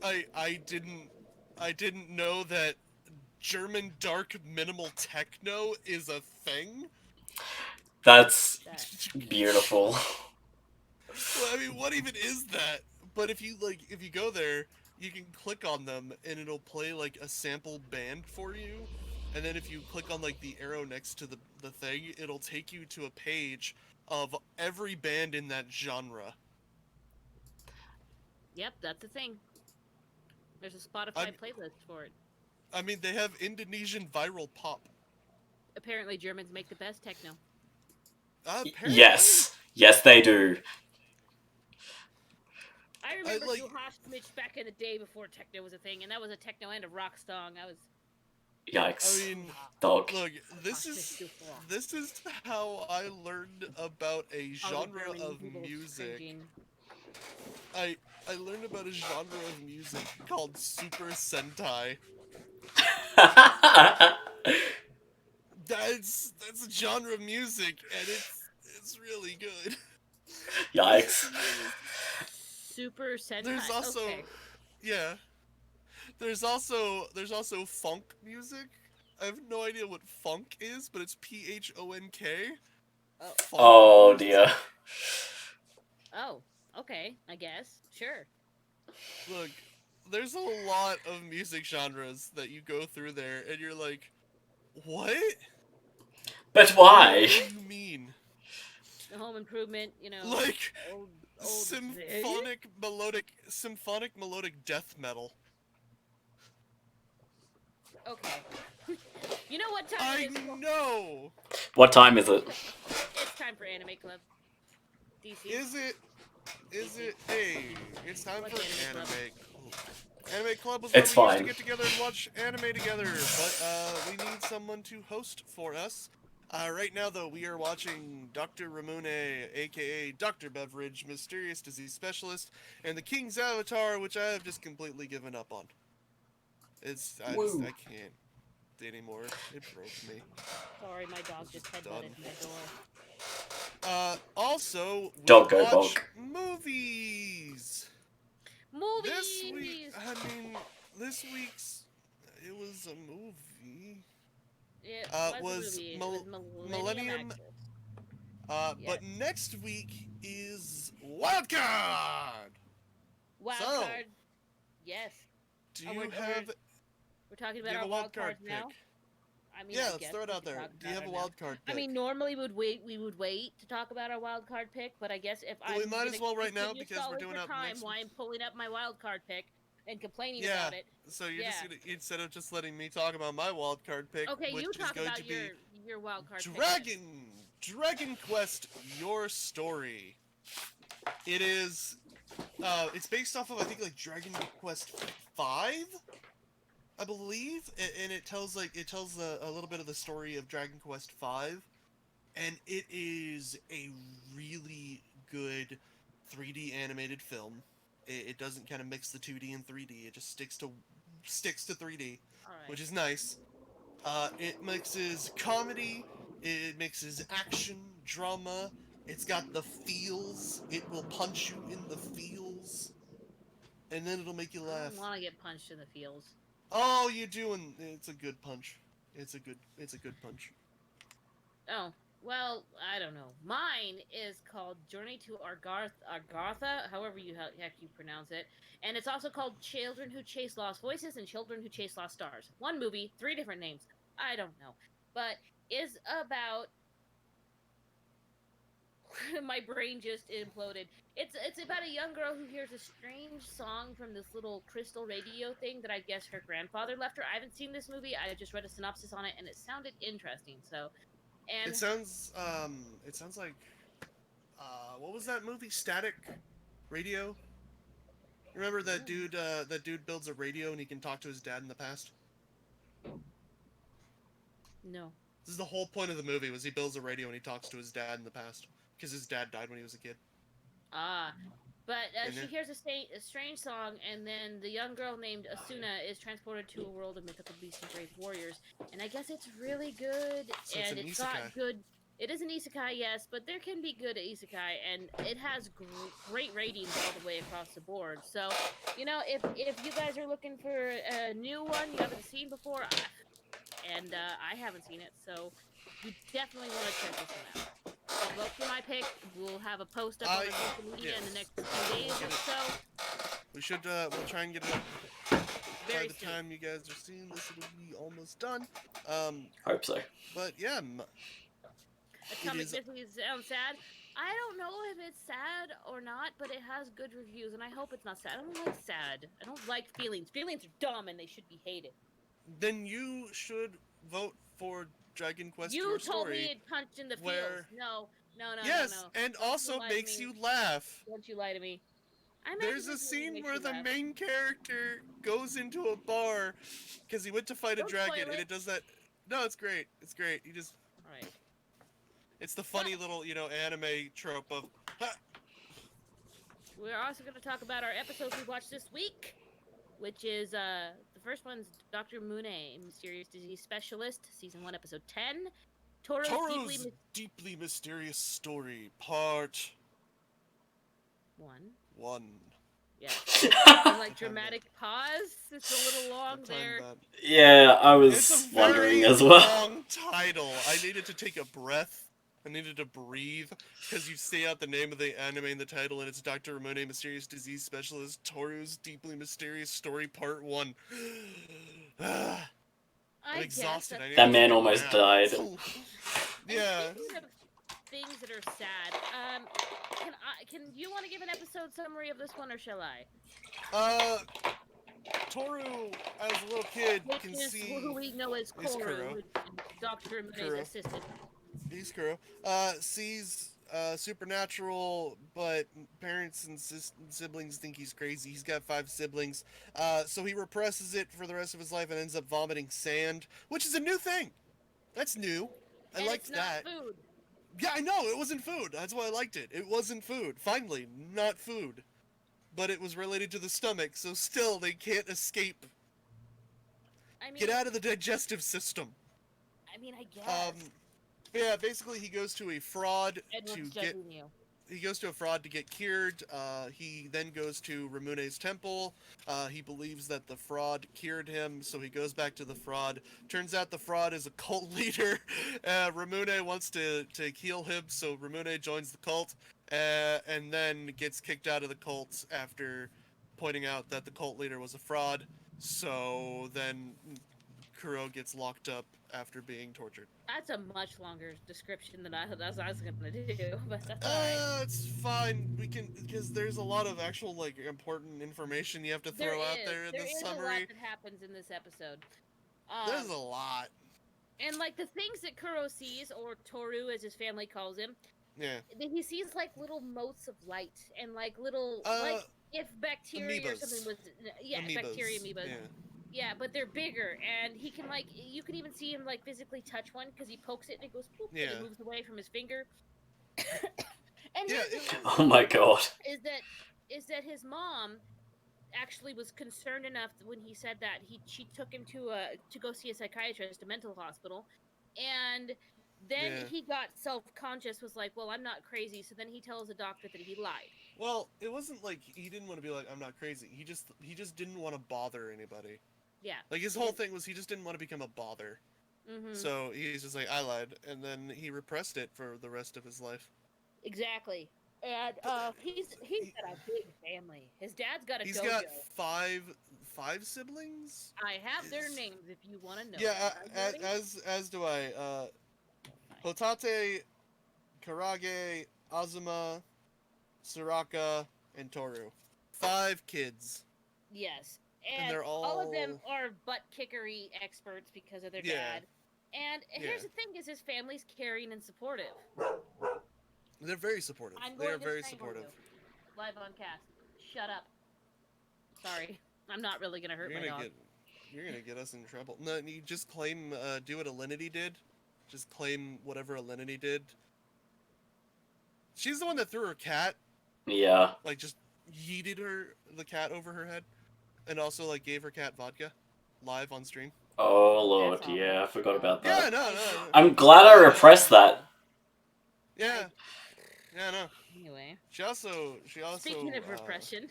I didn't know that German dark minimal techno is a thing. That's That. beautiful. Well, I mean, what even is that? But if you go there, you can click on them and it'll play like a sample band for you. And then if you click on like the arrow next to the thing, it'll take you to a page of every band in that genre. Yep, that's a thing. There's a Spotify I'm- playlist for it. I mean, they have Indonesian viral pop. Apparently, Germans make the best techno. Apparently. Yes, they do. I remember like- Mitch back in the day before techno was a thing, and that was a techno and a rock song. I was. Yikes, I mean, dog. look, this is how I learned about a genre of music. I learned about a genre of music called Super Sentai. That's a genre of music, and it's really good. Yikes. Super Sentai. There's also okay. yeah. There's also funk music. I have no idea what funk is, but it's PHONK. Oh. Funk Oh music. dear. Oh, okay. I guess. Sure. Look, there's a lot of music genres that you go through there, and you're like, what? But why? What do you mean? The Home Improvement, Like old symphonic melodic death metal. Okay. You know what time I it is? know. What time is it? It's time for Anime Club. DC. Is it? Hey, it's time What's for Anime Anime Club? Club. Anime Club was where It's we used fine. to get together and watch anime together, but we need someone to host for us. Right now, though, we are watching Dr. Ramune, aka Dr. Beverage, Mysterious Disease Specialist, and the King's Avatar, which I have just completely given up on. I can't anymore. It broke me. Sorry, my dog just headbutted my door. Also, we Dog go watch bog. movies. Movies. This week's it was a movie. It was a movie. Mil- It was Millennium- Access. But next week is Wildcard. Wild So, card. Yes. Do Oh, you we're- have We're talking do about you our have a wild wildcard cards pick? now. I mean, Yeah, I let's guess throw it we out could there. talk Do you about have a it now. wildcard pick? I mean, normally we would wait to talk about our wild card pick, but I guess if Well, we I'm might as gonna well right now continue because we're stalling doing for it time next while week. I'm pulling up my wild card pick and complaining Yeah. about it. So you're Yeah. just gonna, instead of just letting me talk about my wildcard pick, Okay, which you is talk going about to be your wild card pick. Dragon Quest: Your Story. It is it's based off of, I think, like Dragon Quest 5, I believe, and it tells a little bit of the story of Dragon Quest 5, and it is a really good 3D animated film. It doesn't kind of mix the 2D and 3D. It just sticks to 3D, All right. which is nice. It mixes comedy, it mixes action, drama. It's got the feels. It will punch you in the feels, and then it'll make you I laugh. don't want to get punched in the feels. Oh, you do, and it's a good punch. It's a good punch. Oh, well, I don't know. Mine is called Journey to Argartha, however heck you pronounce it. And it's also called Children Who Chase Lost Voices and Children Who Chase Lost Stars. One movie, 3 different names. I don't know. But is about my brain just imploded. It's about a young girl who hears a strange song from this little crystal radio thing that I guess her grandfather left her. I haven't seen this movie. I just read a synopsis on it and it sounded interesting. So, and It sounds like what was that movie? Static Radio. Remember that dude? That dude builds a radio and he can talk to his dad in the past. No. This is the whole point of the movie. Was he builds a radio and he talks to his dad in the past because his dad died when he was a kid. Ah. But And she then- hears a strange song, and then the young girl named Asuna is transported to a world of mythical beasts and brave warriors. And I guess it's really good, So it's and an it's isekai. got good. It is an isekai, yes, but there can be good isekai, and it has great ratings all the way across the board. So, you know, if you guys are looking for a new one you haven't seen before, and I haven't seen it, so you definitely want to check this one out. So vote for my pick. We'll have a post up on our social media in the next few days or so. We should. We'll try and get it up. Very By the soon. time you guys are seeing this, it'll be almost done. Hope so. But yeah, Atomic is- Mystery sounds sad. I don't know if it's sad or not, but it has good reviews, and I hope it's not sad. I don't like sad. I don't like feelings. Feelings are dumb, and they should be hated. then you should vote for Dragon Quest You Your told Story. me it punched in the where- feels. No, yes, no. and Don't you also lie to makes me. you laugh. Don't you lie to me. I'm There's actually a scene makes where you the laugh. main character goes into a bar because he went to fight a Don't dragon, spoil and it. it does that. No, it's great. It's great. You just. All right. It's the funny little, anime trope of. Ha! We're also going to talk about our episodes we watched this week, which is the first one's Dr. Mune, Mysterious Disease Specialist, Season 1, Episode 10. Toro's Toro's deeply mysterious story, part 1. 1. Yeah. Like dramatic pause. It's a little long there. Yeah, I It's was a wondering very as well. long title. I needed to take a breath. I needed to breathe because you say out the name of the anime in the title, and it's Dr. Ramone, Mysterious Disease Specialist, Toru's Deeply Mysterious Story, Part 1. I'm I exhausted. guess I need That to man take a almost nap. died. Yeah. Speaking of things that are sad, can you want to give an episode summary of this one, or shall I? Toru, as a little kid, Which can is see. who we know as is Koro, Kuro. which is Dr. Mune's Kuro. assistant. He's Kuro. Sees supernatural, but parents and siblings think he's crazy. He's got 5 siblings. So he represses it for the rest of his life and ends up vomiting sand, which is a new thing. That's new. I And liked it's not that. food. Yeah, I know. It wasn't food. That's why I liked it. It wasn't food. Finally, not food. But it was related to the stomach, so still they can't escape. I mean, Get out of the digestive system. I guess. Yeah, basically he goes to a fraud Edward's to get. judging you. He goes to a fraud to get cured. He then goes to Ramune's temple. He believes that the fraud cured him, so he goes back to the fraud. Turns out the fraud is a cult leader. Ramune wants to heal him, so Ramune joins the cult, and then gets kicked out of the cult after pointing out that the cult leader was a fraud. So then Kuro gets locked up after being tortured. That's a much longer description than I was gonna do, but that's alright. It's fine. We can, because there's a lot of actual important information you have to throw out there in the There is a lot summary. that happens in this episode. There's a lot. And the things that Kuro sees, or Toru as his family calls him, Yeah. he sees little motes of light and little if bacteria or amoebas. something was bacteria amoebas. Yeah, but they're bigger, and he can you can even see him physically touch one because he pokes it and it goes poop and Yeah. it moves away from his finger. And Yeah, here's the thing Oh my god. is that his mom actually was concerned enough when he said that she took him to go see a psychiatrist, a mental hospital, and then Yeah. he got self-conscious, was like, well, I'm not crazy, so then he tells the doctor that he lied. Well, it wasn't like he didn't want to be like, I'm not crazy. He just didn't want to bother anybody. Yeah. His whole thing was he just didn't want to become a bother. Mm-hmm. So he's just like, I lied, and then he repressed it for the rest of his life. Exactly. And he's got a big family. His dad's got a He's dojo. got five siblings. I have their names if you want to know. Yeah, Are you ready? as do I. Hotate, Karage, Azuma, Soraka, and Toru. 5 kids. Yes. And And they're all of them all- are butt kickery experts because of their Yeah. dad. And here's Yeah. the thing: is his family's caring and supportive. They're very supportive. I'm They are going to very strangle supportive. you. Live on cast. Shut up. Sorry, I'm not really gonna hurt my dog. You're gonna get us in trouble. No, you just claim, do what Alinity did. Just claim whatever Alinity did. She's the one that threw her cat, Yeah. like just yeeted the cat over her head, and also like gave her cat vodka, live on stream. Oh lord, That's awful. yeah, I forgot about Yeah, that. no. I'm glad I repressed that. Yeah, no. Anyway, She also. speaking of repression,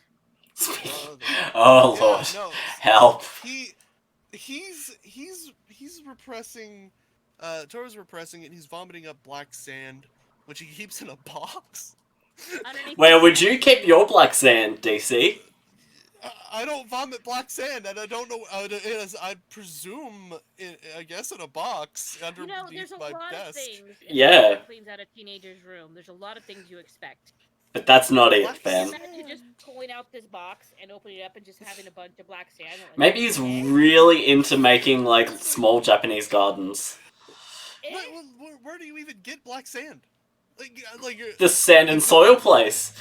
Oh Yeah, lord, no. help. He's repressing. Toro's repressing it. And he's vomiting up black sand, which he keeps in a box. underneath Where the would sand- you keep your black sand, DC? I don't vomit black sand, and I don't know. I presume, I guess, in a box You know, underneath there's a my lot of desk. things. Yeah. That cleans out a teenager's room. There's a lot of things you expect. But that's not it, Black fam. sand. Imagine just pulling out this box and opening it up and just having a bunch of black sand. Like, Maybe he's eh? really into making, like, small Japanese gardens. Eh? Where do you even get black sand? Like The sand and soil place.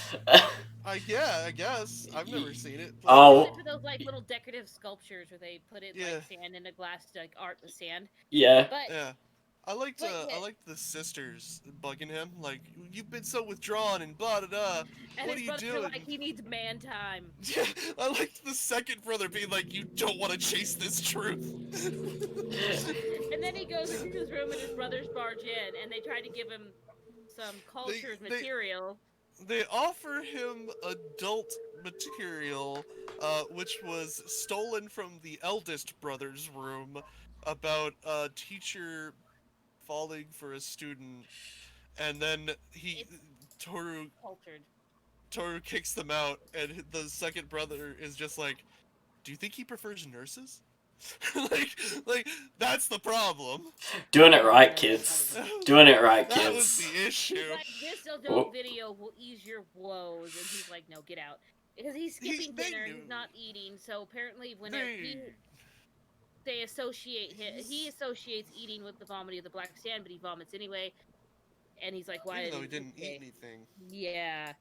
yeah, I guess I've never seen it. They Oh. use it for those like little decorative sculptures where they put it Yeah. like sand in a glass to like art the sand. Yeah. But Yeah. I liked yeah. the sisters bugging him, like, you've been so withdrawn and blah da da. and What are his you brothers are doing? like he needs man time. Yeah, I liked the second brother being like, you don't want to chase this truth. And then he goes into his room and his brothers barge in and they try to give him some cultured material. They offer him adult material, which was stolen from the eldest brother's room about a teacher falling for a student, and then Toru Cultured. kicks them out, and the second brother is just like, do you think he prefers nurses? like that's the problem. Doing it right, kids. Doing it right, That was kids. the issue. He's like, this adult video will ease your woes, and he's like, no, get out, because he's skipping dinner. He's not eating. So apparently, when they associate he associates eating with the vomiting of the black sand, but he vomits anyway. And he's like, why? Even though he didn't eat anything. Yeah.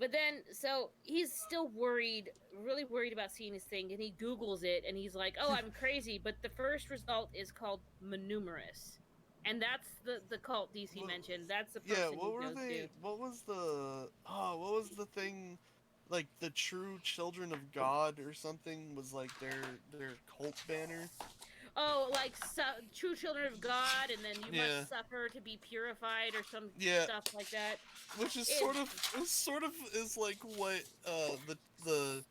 But then, so he's still worried, really worried about seeing his thing, and he Googles it, and he's like, "Oh, I'm crazy." But the first result is called Manumerous, and that's the cult DC mentioned. That's the person Yeah. What were they? to. What was the thing? Like the True Children of God or something was like their cult banner. Oh, like true children of God, and then you must suffer to be purified, or some stuff like that. Which is sort of is like what the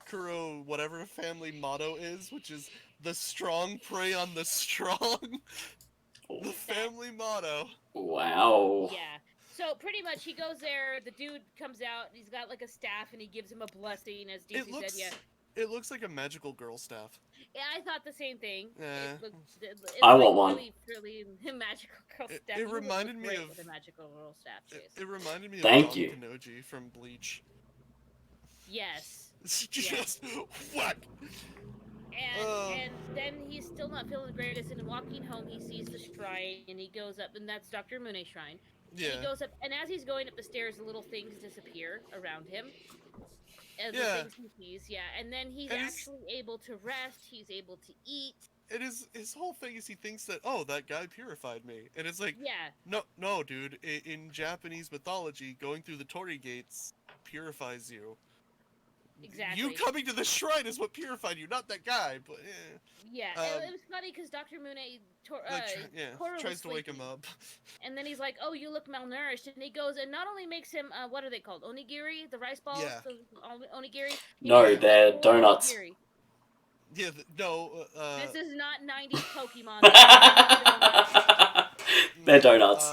Kuro whatever family motto is, which is the strong prey on the strong. The family motto. Wow. Yeah. So pretty much, he goes there. The dude comes out. He's got like a staff, and he gives him a blessing, as DC said. Yeah. It looks like a magical girl staff. Yeah, I thought the same thing. Yeah. I want one. Really magical girl staff. It reminded me of the magical girl staff. It reminded me of Thank you. Kanoji from Bleach. Yes. Just whack. And then he's still not feeling the greatest. And walking home, he sees the shrine, and he goes up, and that's Dr. Mune's shrine. Yeah. And he goes up, and as he's going up the stairs, little things disappear around him. The things he sees, and then he's actually able to rest. He's able to eat. And his whole thing is he thinks that, oh, that guy purified me, and it's like, no, dude. In Japanese mythology, going through the Torii gates purifies you. Exactly. You coming to the shrine is what purified you, not that guy. But yeah, it was funny because Dr. Mune tries to wake him up, and then he's like, "Oh, you look malnourished," and he goes and not only makes him what are they called, onigiri, the rice balls, the onigiri. No, they're donuts. Onigiri. Yeah, no. This is not 90s Pokemon. They're donuts.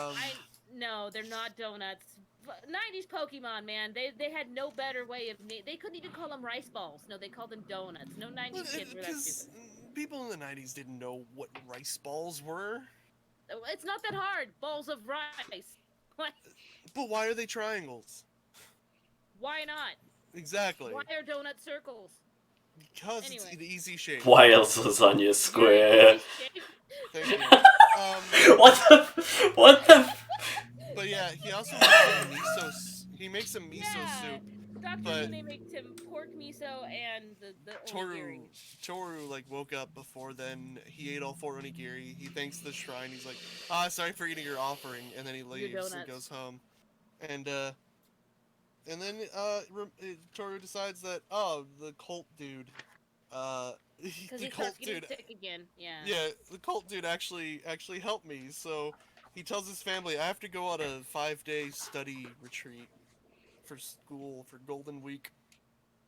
No, they're not donuts. 90s Pokemon, man, they had no better way of they couldn't even call them rice balls. No, they called them donuts. No 90s kids were that stupid. People in the 90s didn't know what rice balls were. It's not that hard. Balls of rice. What? But why are they triangles? Why not? Exactly. Why are donuts circles? Because it's an easy shape. Why else lasagna square? Thank you. What the? But yeah, he also makes a miso. He makes a miso soup. Dr. But Mune makes him pork miso and the Toru, onigiri. Toru like woke up before then. He ate all 4 onigiri. He thanks the shrine. He's like, sorry for eating your offering, and then he Your leaves and donuts. goes home. And then Toru decides that the cult dude, Because the he cult starts getting dude, sick again. Yeah. yeah, the cult dude actually helped me. So he tells his family, I have to go on a 5-day study retreat for school for Golden Week.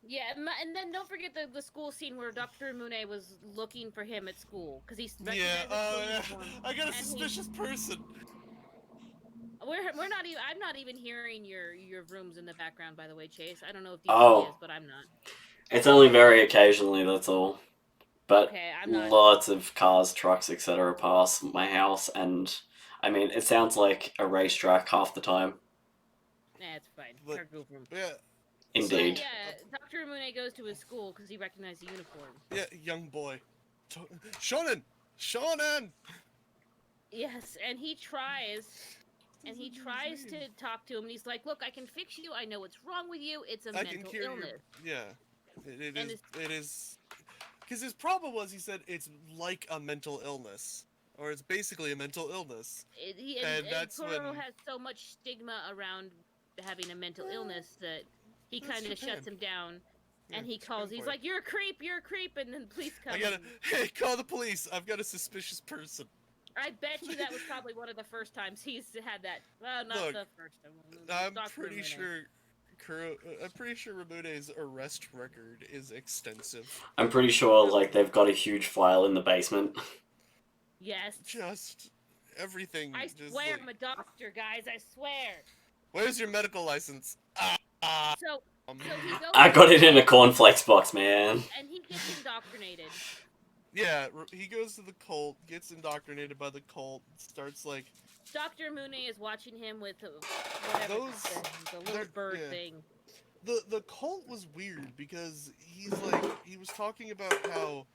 Yeah, and then don't forget the school scene where Dr. Mune was looking for him at school because he Yeah, recognized his school uniform. I got a and suspicious person. We're not even. I'm not even hearing your rooms in the background. By the way, Chase. I don't know if Oh. DCP is, but I'm not. It's only very occasionally, that's all. But Okay, I'm not. lots of cars, trucks, etc. pass my house, and I mean, it sounds like a racetrack half the time. Nah, it's fine. But- Our group room. Yeah, Indeed. So, yeah, Dr. Mune goes to his school because he recognized the uniform. yeah, young boy, Shonen. Yes, and he tries to talk to him, and he's like, "Look, I can fix you. I know what's wrong with you. It's a I can mental cure illness." Yeah, it And is. It is. Because his problem was, he said it's like a mental illness, or it's basically a mental illness. And that's Kuro when- has so much stigma around having a mental illness that he That's kind of Japan. shuts him down. And Yeah, he calls. Japan He's for you. like, "You're a creep," and then the police come. I gotta. Hey, call the police. I've got a suspicious person. I bet you that was probably one of the first times he's had that. Well, not Look, the first time. I'm Dr. pretty Mune. sure. I'm pretty sure Ramune's arrest record is extensive. I'm pretty sure, like, they've got a huge file in the basement. Yes. Just everything. I just swear like, I'm a doctor, guys. I swear. Where's your medical license? So he goes. I got it in a cornflakes box, man. And he gets indoctrinated. Yeah, he goes to the cult, gets indoctrinated by the cult, starts like. Dr. Mune is watching him with whatever the little they're- bird yeah. thing. The cult was weird because he was talking about how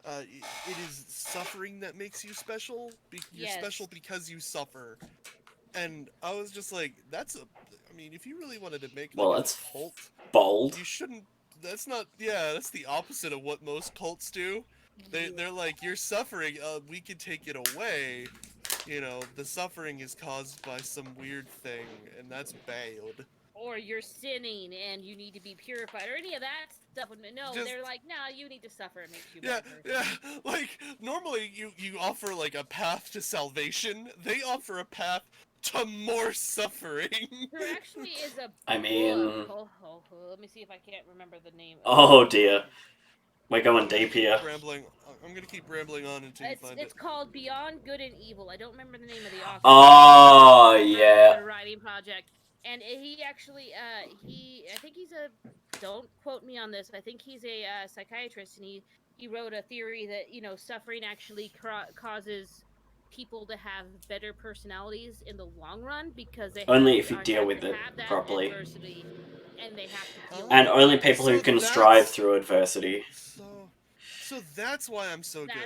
it is suffering that makes you special. You're Yes. special because you suffer, and I was just like, I mean, if you really wanted to make Well, like, that's a cult, bold. you shouldn't. That's not. Yeah, that's the opposite of what most cults do. They're like, you're suffering. We can take it away. You know, the suffering is caused by some weird thing, and that's bad. Or you're sinning and you need to be purified, or any of that stuff. No, Just- they're like, no, you need to suffer. It makes you a Yeah, better person. yeah. Like normally you offer like a path to salvation. They offer a path to more suffering. There actually is a I mean- book. Let me see if I can't remember the name. Oh dear. We're going deep here. Rambling. I'm gonna keep rambling on until you find It's it. called Beyond Good and Evil. I don't remember the name of the author. Oh, yeah. The writing project, and he actually, I think he's a. Don't quote me on this. I think he's a psychiatrist, and he wrote a theory that suffering actually causes people to have better personalities in the long run because they Only if you have deal with to it have that properly. adversity, and they have to deal And with only it. people So who can that's- strive through adversity. So that's why I'm so That's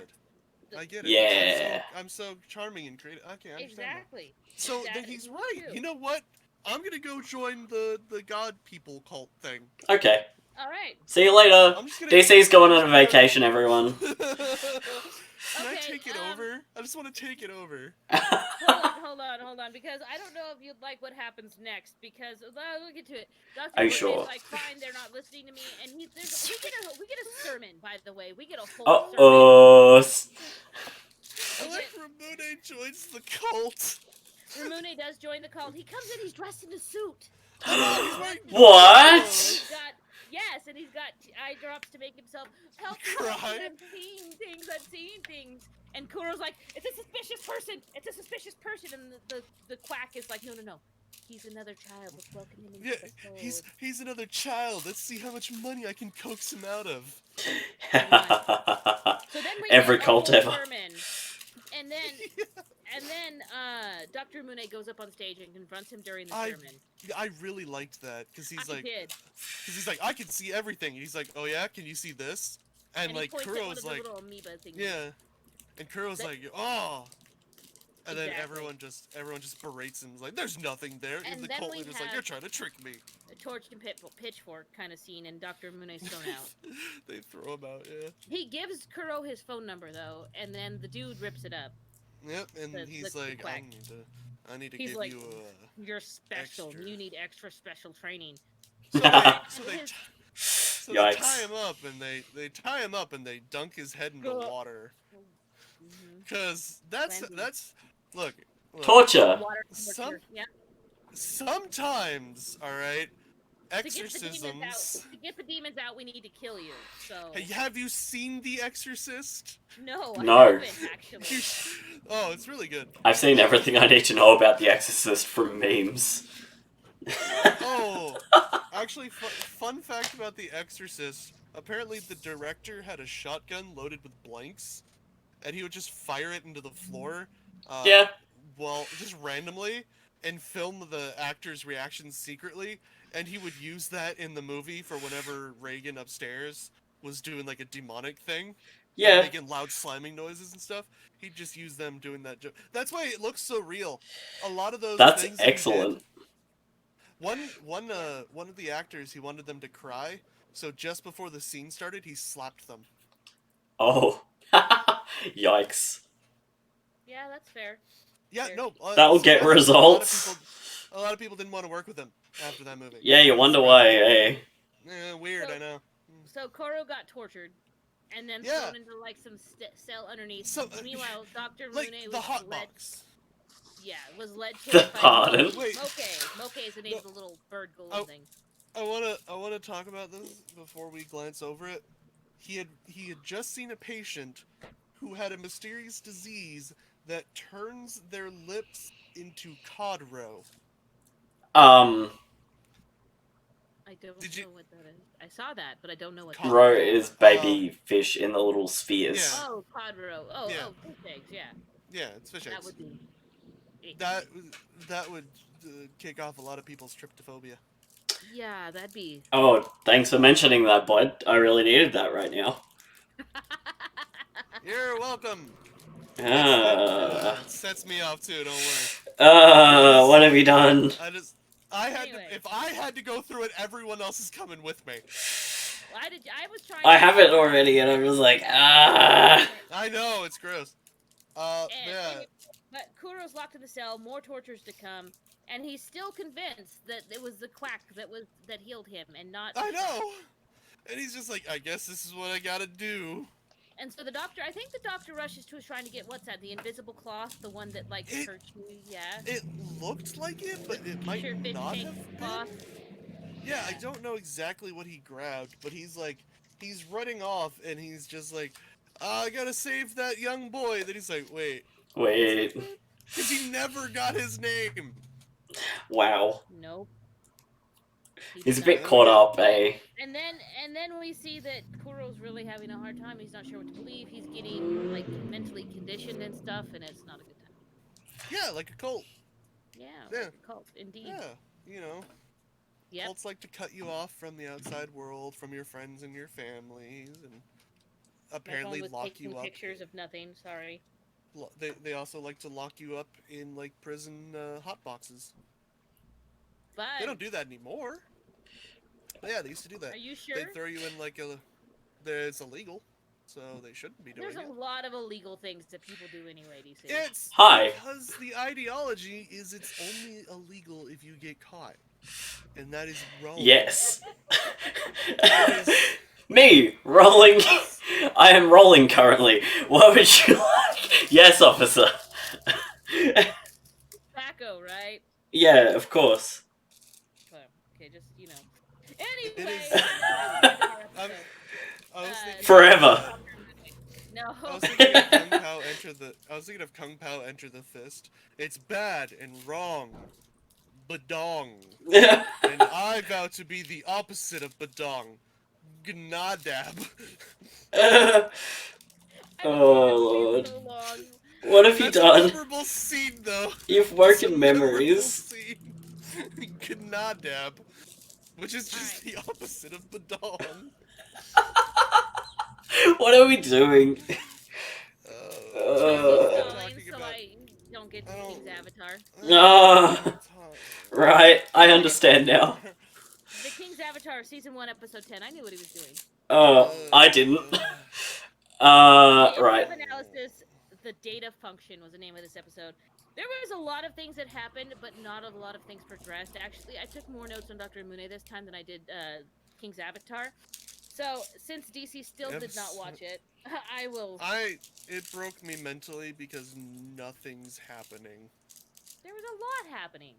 good. I get it. Yeah. I'm so charming and creative. Okay, I understand that. Exactly. So That then is he's me right. too. You know what? I'm gonna go join the God people cult thing. Okay. All right. See you later. I'm just gonna. DC's going on a I'm just gonna- vacation, everyone. Can I Okay, take it over? I just want to take it over. Hold on, because I don't know if you'd like what happens next. Because we'll get to it. Dr. Are you Murphy's sure? like, fine, they're not listening to me, and we get a sermon. By the way, we get a whole sermon. Uh-oh. I like Ramune joins the cult. Ramune does join the cult. He comes in. He's dressed in a suit. He's wearing What? He's got and he's got eye drops to make himself help. Cry. I'm seeing things. I'm seeing things. And Kuro's like, it's a suspicious person. It's a suspicious person. And the quack is like, no. He's another child. Let's welcome him into Yeah, the fold. he's another child. Let's see how much money I can coax him out of. So then we Every get a cult whole ever. sermon. And then Dr. Mune goes up on stage and confronts him during the sermon. I really liked that because he's I like, did. I can see everything. He's like, oh yeah, can you see this? And he like points at one Kuro's of the like, little amoeba things. yeah, and Kuro's That- like, oh, And then Exactly. everyone just berates him. Like, there's nothing there. And the then cult we leader's like, have- you're trying to trick me. A torch and pitchfork kind of scene, and Dr. Mune's thrown out. They throw him out, yeah. He gives Kuro his phone number though, and then the dude rips it up. Yep, and The- he's the like, quack. I need to He's give like, you You're special. extra. You need extra special training. So they Yikes. tie him up and they tie him up and they dunk his head into water. Mhm. Cause Cleansing. that's look. Torture. Water Some- torture. Yeah. Sometimes, all right, To get exorcisms. the demons out, we need to kill you. So Hey, have you seen The Exorcist? no, No. I haven't actually. Oh, it's really good. I've seen everything I need to know about The Exorcist from memes. Oh, actually, fun fact about The Exorcist. Apparently, the director had a shotgun loaded with blanks, and he would just fire it into the floor. Yeah. Well, just randomly, and film the actors' reactions secretly, and he would use that in the movie for whenever Reagan upstairs was doing like a demonic thing. Yeah. Making loud slamming noises and stuff. He'd just use them doing that. That's why it looks so real. A lot of those That's things that he did- excellent. One of the actors, he wanted them to cry, so just before the scene started, he slapped them. Oh. Yikes. Yeah, that's fair. Yeah, Fair. no. That'll so get that's- results. A lot of people didn't want to work with him after that movie. Yeah, you wonder why, eh? Weird, So- I know. So Koro got tortured, and then Yeah. thrown into like some cell underneath. So, Meanwhile, Dr. Like Mune the was hot led. box. Yeah, was led to The a fight. pardon? Wait. Moke is the name of the little bird golem Oh. thing. I wanna talk about this before we glance over it. He had just seen a patient who had a mysterious disease that turns their lips into cod roe. I don't Did you- know what that is. I saw that, but I don't know what. Cod- Ro is baby fish in the little spheres. Yeah. Oh, Codro. Oh, Yeah. oh, fish eggs. Yeah, Yeah, it's fish that eggs. would be. That would kick off a lot of people's tryptophobia. Yeah, that'd be. Oh, thanks for mentioning that, bud. I really needed that right now. You're welcome. Ah. It sets me off too. Don't worry. What have you done? Anyway. If I had to go through it, everyone else is coming with me. Well, I was trying. I have it already, and I'm just like, ah. I know it's gross. Yeah. But Kuro's locked in the cell. More tortures to come, and he's still convinced that it was the quack that healed him, and not. I know. And he's just like, I guess this is what I gotta do. And so I think the doctor rushes to trying to get what's that? The invisible cloth, the one that like It- hurts you. Yeah. It looked like it, but it might Sure, fish not tank have cloth. been. Yeah, I don't know exactly what he grabbed, but he's running off, and he's just like, I gotta save that young boy. Then he's like, wait, Wait. because he never got his name. Wow. Nope. He He's a did bit not. caught up, eh? And then we see that Kuro's really having a hard time. He's not sure what to believe. He's getting like mentally conditioned and stuff, and it's not a good time. Yeah, like a cult. Yeah, Yeah. like a cult, indeed. Yeah, you know, Yep. cults like to cut you off from the outside world, from your friends and your families, and My apparently phone was lock taking you up. pictures of nothing. Sorry. They also like to lock you up in like prison hot boxes. But They don't do that anymore. But yeah, they used to do that. are you sure? They throw you in like it's illegal, so they shouldn't be doing There's a it. lot of illegal things that people do anyway these days. It's Hi. because the ideology is it's only illegal if you get caught, and that is wrong. Yes. Me, rolling. I am rolling currently. What would you like? Yes, officer. Tobacco, right? Yeah, of course. Okay, just It Anyway. is- I was thinking Forever. No. I was thinking of Kung Pao Enter the Fist. It's bad and wrong. Badong. And I vow to be the opposite of Badong. Gnadab. Oh, Lord. So long. What have you That's a done? memorable scene, though. You've It's a woken memorable memories. scene. Gnadab. Which is just the opposite of Badong. What are we doing? Uh, Uh, Fine, talking so about- I don't get related to King's Avatar. Right, I understand now. The King's Avatar, season 1, episode 10. I knew what he was doing. I didn't. The Right. analysis, the data function was the name of this episode. There was a lot of things that happened, but not a lot of things progressed. Actually, I took more notes on Dr. Mune this time than I did King's Avatar. So, since DC still did not watch it, I will... It broke me mentally because nothing's happening. There was a lot happening.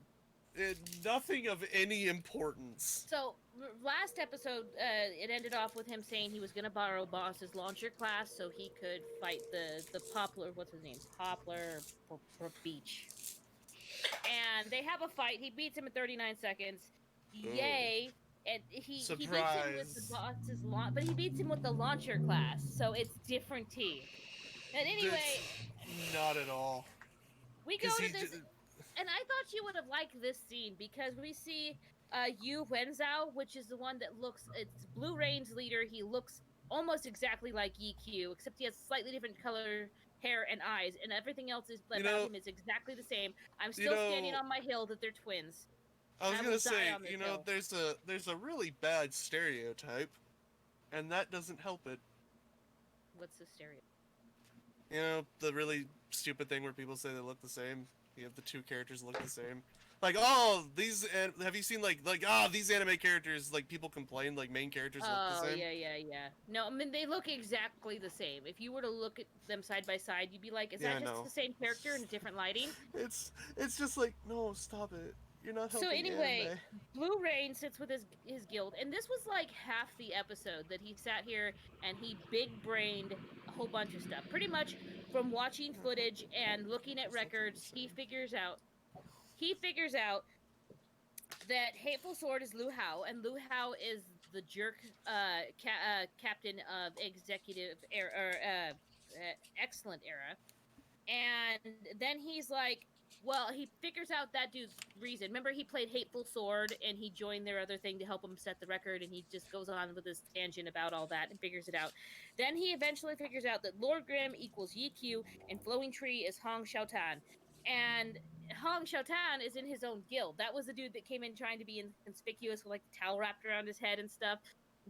Nothing of any importance. So, last episode, it ended off with him saying he was going to borrow Boss's launcher class so he could fight the Poplar, what's his name? Poplar Beach. And they have a fight. He beats him in 39 seconds. Yay! And he beats him with the Boss's but he beats him with the launcher class, so it's different tea. And anyway... Not at all. We go to this... And I thought you would have liked this scene because we see Yu Wenzhou, which is the one that looks... It's Blue Rain's leader. He looks almost exactly like EQ, except he has slightly different color, hair, and eyes, and everything else about him is exactly the same. I'm still standing on my hill that they're twins. I was gonna say, there's a really bad stereotype, and that doesn't help it. What's the stereotype? You know, the really stupid thing where people say they look the same. You have the two characters look the same. Like, have you seen these anime characters, like, people complain, like, main characters look the same? Yeah. No, I mean, they look exactly the same. If you were to look at them side by side, you'd be like, is that just the same character in a different lighting? It's just like, no, stop it. You're not helping. So anyway, anime. Blue Rain sits with his guild, and this was like half the episode that he sat here and he big-brained a whole bunch of stuff. Pretty much from watching footage and looking at records, he figures out that Hateful Sword is Lu Hao, and Lu Hao is the jerk captain of Executive Era, Excellent Era. And then he's like, well, he figures out that dude's reason. Remember, he played Hateful Sword, and he joined their other thing to help him set the record, and he just goes on with this tangent about all that and figures it out. Then he eventually figures out that Lord Grimm equals Yiqiu, and Flowing Tree is Hong Xiaotan. And Hong Xiaotan is in his own guild. That was the dude that came in trying to be inconspicuous with, like, the towel wrapped around his head and stuff.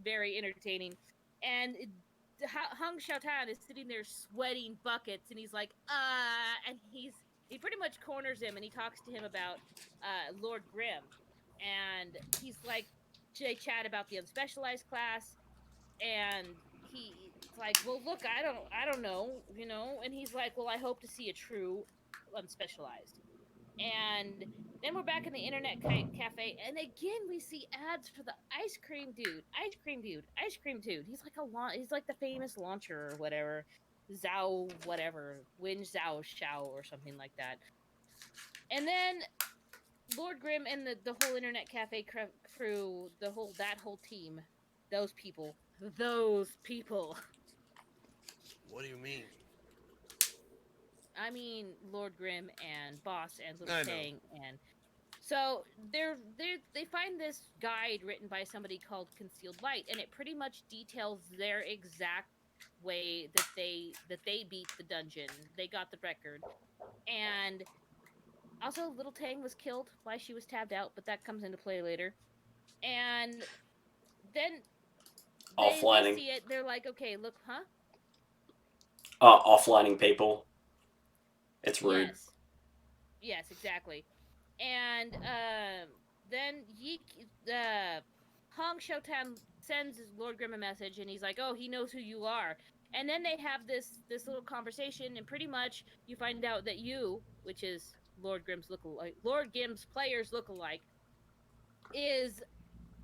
Very entertaining. And Hong Xiaotan is sitting there sweating buckets, and he's like, and he pretty much corners him, and he talks to him about Lord Grimm. And he's like, they chat about the unspecialized class, and he's like, well, look, I don't know, you know? And he's like, well, I hope to see a true unspecialized. And then we're back in the internet cafe, and again we see ads for the ice cream dude. He's like the famous launcher or whatever. Zhao whatever, Win Zhao Xiao or something like that. And then Lord Grimm and the whole internet cafe crew, that whole team, those people. What do you mean? I mean Lord Grimm and Boss and Little Tang, and so they find this guide written by somebody called Concealed Light, and it pretty much details their exact way that they beat the dungeon. They got the record. And also Little Tang was killed while she was tabbed out, but that comes into play later. And then they see it, they're like, okay, look, huh? Offlining people. It's rude. Yes, exactly. And then Hong Xiaotan sends Lord Grimm a message, and he's like, oh, he knows who you are. And then they have this little conversation, and pretty much you find out that you, which is Lord Grimm's player's lookalike, is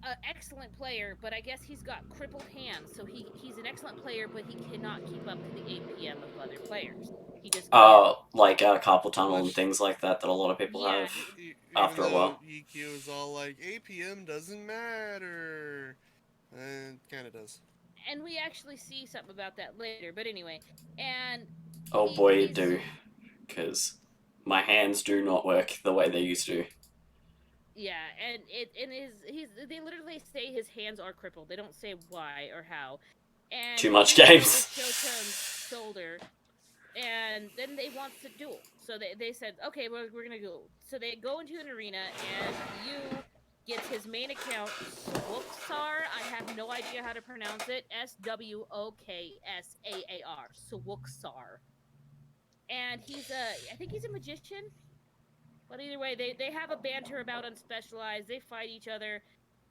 an excellent player, but I guess he's got crippled hands, so he's an excellent player, but he cannot keep up to the APM of other players. He just like carpal tunnel and things like that a lot of people have after a while. EQ is all like, APM doesn't matter. It kind of does. And we actually see something about that later, but anyway. And oh boy, you do, because my hands do not work the way they used to. Yeah, and they literally say his hands are crippled. They don't say why or how. And too much games. Shoto's shoulder, and then they want to duel. So they said, okay, we're gonna go. So they go into an arena, and you gets his main account, Swooksaar. I have no idea how to pronounce it. Swoksaar. Swooksaar. And I think he's a magician. But either way, they have a banter about Unspecialized. They fight each other,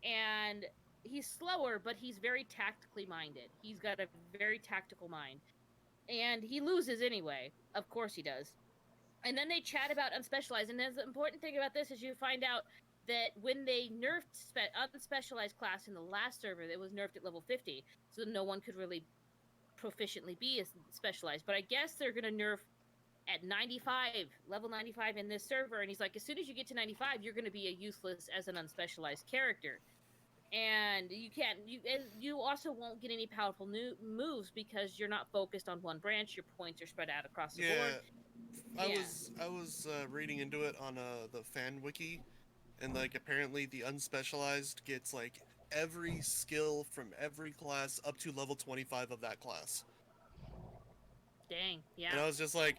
and he's slower, but he's very tactically minded. He's got a very tactical mind. And he loses anyway. Of course he does. And then they chat about Unspecialized. And the important thing about this is you find out that when they nerfed Unspecialized class in the last server, it was nerfed at level 50, so no one could really proficiently be as specialized. But I guess they're going to nerf at 95, level 95 in this server. And he's like, as soon as you get to 95, you're going to be a useless as an unspecialized character. And you also won't get any powerful new moves because you're not focused on one branch. Your points are spread out across the board. I was reading into it on the fan wiki, and like apparently the unspecialized gets like every skill from every class up to level 25 of that class. Dang, yeah. And I was just like,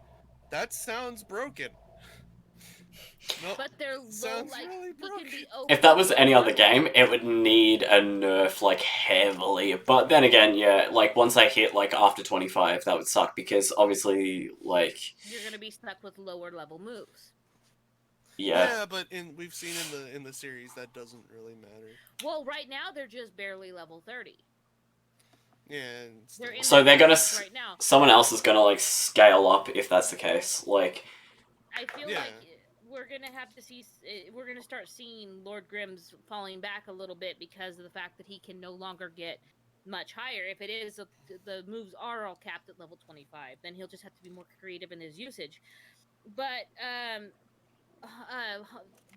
that sounds broken. No, but they're sounds low, like, really broken. If that was any other game, it would need a nerf, like, heavily. But then again, yeah, like, once I hit, like, after 25, that would suck, because obviously, like... You're gonna be stuck with lower level moves. Yeah, but we've seen in the series that doesn't really matter. Well, right now they're just barely level 30. Yeah. So they're gonna... Right now. Someone else is gonna, like, scale up if that's the case. Like... I feel like we're gonna have to see. We're gonna start seeing Lord Grimm's falling back a little bit because of the fact that he can no longer get much higher. If it is the moves are all capped at level 25, then he'll just have to be more creative in his usage. But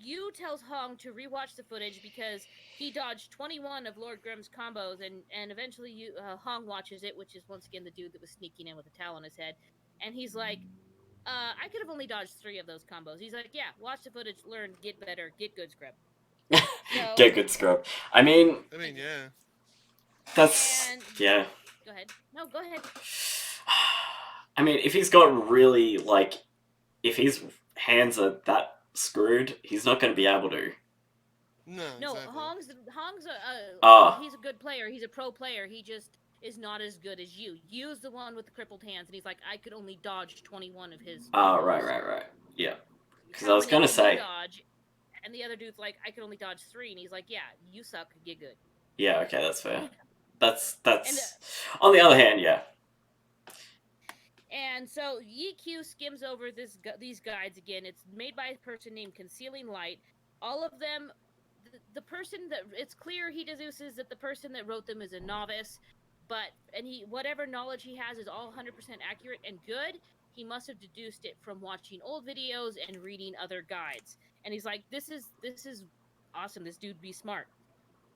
Yu tells Hong to rewatch the footage because he dodged 21 of Lord Grimm's combos, and eventually Hong watches it, which is once again the dude that was sneaking in with a towel on his head, and he's like, I could have only dodged 3 of those combos. He's like, yeah, watch the footage, learn, get better, get good scrub. So, get good scrub. I mean, yeah. That's... yeah. Go ahead. No, go ahead. I mean, if he's got really, like... If his hands are that screwed, he's not going to be able to. No, exactly. Hong's he's a good player. He's a pro player. He just is not as good as you. Yu's the one with the crippled hands, and he's like, I could only dodge 21 of his. Oh, right. Yeah. Because I was going to say... Dodge, and the other dude's like, I could only dodge 3, and he's like, yeah, you suck, get good. Yeah, okay, that's fair. That's... on the other hand, yeah. And so EQ skims over these guides again. It's made by a person named Concealing Light. All of them, the person that... It's clear he deduces that the person that wrote them is a novice, and whatever knowledge he has is all 100% accurate and good. He must have deduced it from watching old videos and reading other guides. And he's like, this is awesome. This dude be smart.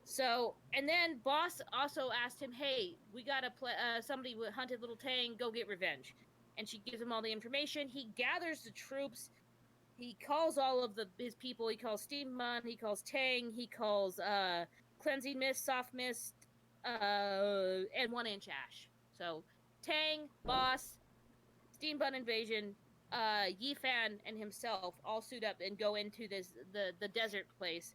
So, and then Boss also asked him, hey, we gotta play, somebody hunted Little Tang, go get revenge. And she gives him all the information. He gathers the troops. He calls all of his people. He calls Steam Bun, he calls Tang, he calls Cleansing Mist, Soft Mist, and 1 Inch Ash. So, Tang, Boss, Steam Bun Invasion, Yifan, and himself all suit up and go into the desert place.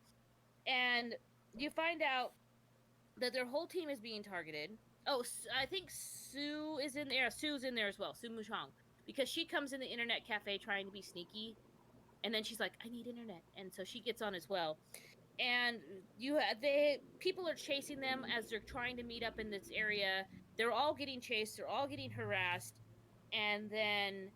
And you find out that their whole team is being targeted. Oh, I think Sue is in there. Sue's in there as well, Sue Mushong. Because she comes in the internet cafe trying to be sneaky. And then she's like, I need internet. And so she gets on as well. And people are chasing them as they're trying to meet up in this area. They're all getting chased. They're all getting harassed. And then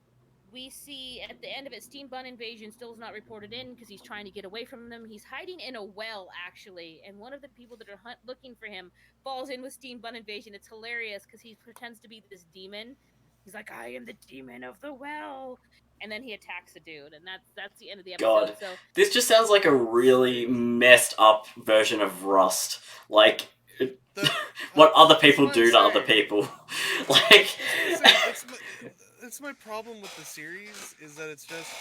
we see at the end of it, Steam Bun Invasion still is not reported in because he's trying to get away from them. He's hiding in a well, actually. And one of the people that are looking for him falls in with Steam Bun Invasion. It's hilarious because he pretends to be this demon. He's like, I am the demon of the well. And then he attacks the dude, and that's the end of the episode. God, so this just sounds like a really messed up version of Rust. Like, what other people do to other people. Like, that's my problem with the series, is that it's just,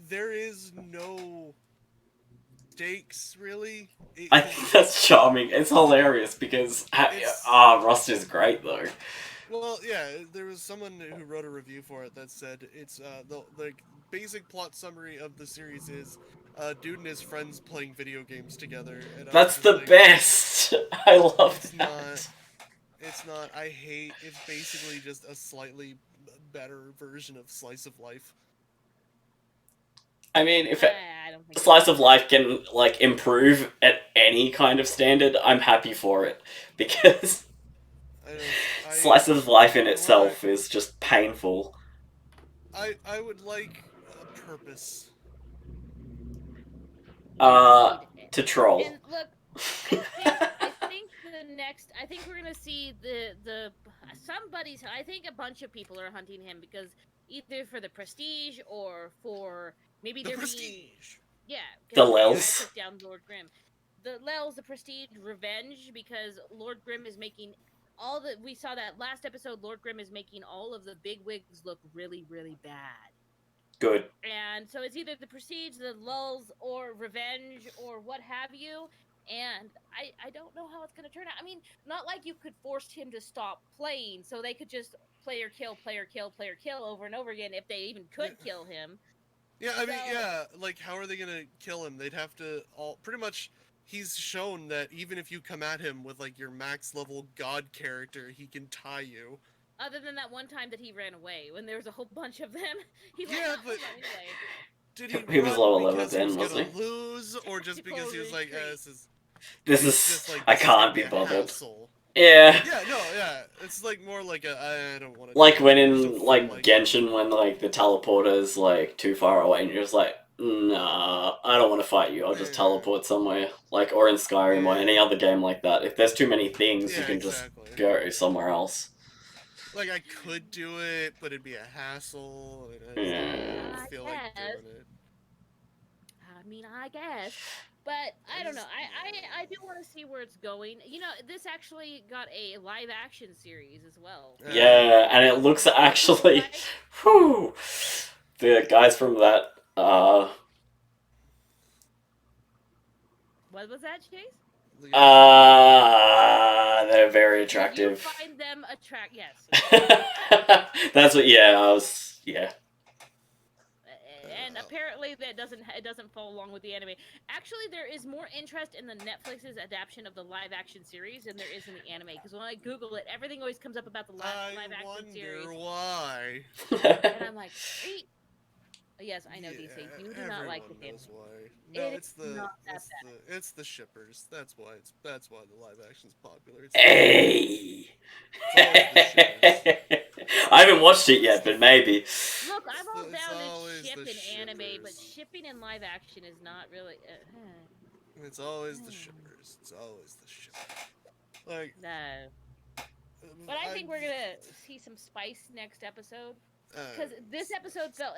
there is no stakes, really. I think that's charming. It's hilarious because Rust is great, though. Well, yeah, there was someone who wrote a review for it that said it's the basic plot summary of the series is dude and his friends playing video games together, and I was That's just the like, best. I love it's that. not. I hate. It's basically just a slightly better version of slice of life. I mean, if I don't think slice of life can like improve at any kind of standard, I'm happy for it because slice of life in itself is just painful. I would like a purpose. Uh, indeed. to troll. And look, I think the next I think we're gonna see the somebody's I think a bunch of people are hunting him because either for the prestige or for maybe The they're being prestige. yeah The because I Lels. took down Lord Grim. The Lels, the prestige, revenge because Lord Grim is making all the we saw that last episode. Lord Grim is making all of the big wigs look really really bad. Good. And so it's either the prestige, the lulls, or revenge, or what have you. And I don't know how it's going to turn out. I mean, not like you could force him to stop playing, so they could just player kill, player kill, player kill over and over again if they even could kill him. Yeah, I mean, So, yeah, like how are they gonna kill him? They'd have to all pretty much. He's shown that even if you come at him with like your max level god character, he can tie you. other than that one time that he ran away, when there was a whole bunch of them, he's like, Yeah, "Oh, but I'm running away." did he He was run lower level because he was then, gonna wasn't he? lose, or just because he was like, Retreat. This it's is. just like I this is gonna can't be be a bothered. hassle? Yeah. Yeah, no, yeah, it's like more like I don't want to. Like when There's no in fun like like it. Genshin, when like the teleporter's like too far away, and you're just like, nah, I don't want to fight you. I'll just Yeah. teleport somewhere. Like, or in Skyrim or any Yeah. other game like that. If there's too many things, you Yeah, can just exactly. go somewhere else. Like I could do it, but it'd be a hassle, and I just Yeah. don't feel like doing it. I mean, I guess. But I don't know. I do want to see where it's going. You know, this actually got a live action series as well. Yeah, and it looks actually. Right? Whew, the guys from that. What was that, Chase? They're very You attractive. find them attract? Yes. That's what. Yeah, I was. Yeah. And apparently that doesn't fall along with the anime. Actually, there is more interest in the Netflix's adaptation of the live action series than there is in the anime. Because when I Google it, everything always comes up about the live action series. I wonder why. And I'm like, wait. Yes, I know, DC. You do not like the anime. Knows why. No, It's not that bad. it's the shippers. That's why the live action's popular. It's Hey. always the shippers. I haven't watched it yet, but maybe. Look, I'm all It's down to always ship the in anime, but shippers. shipping in live action is not really. It's always the shippers. It's always the shippers. Like No. But I think we're gonna see some spice next episode. Because this episode felt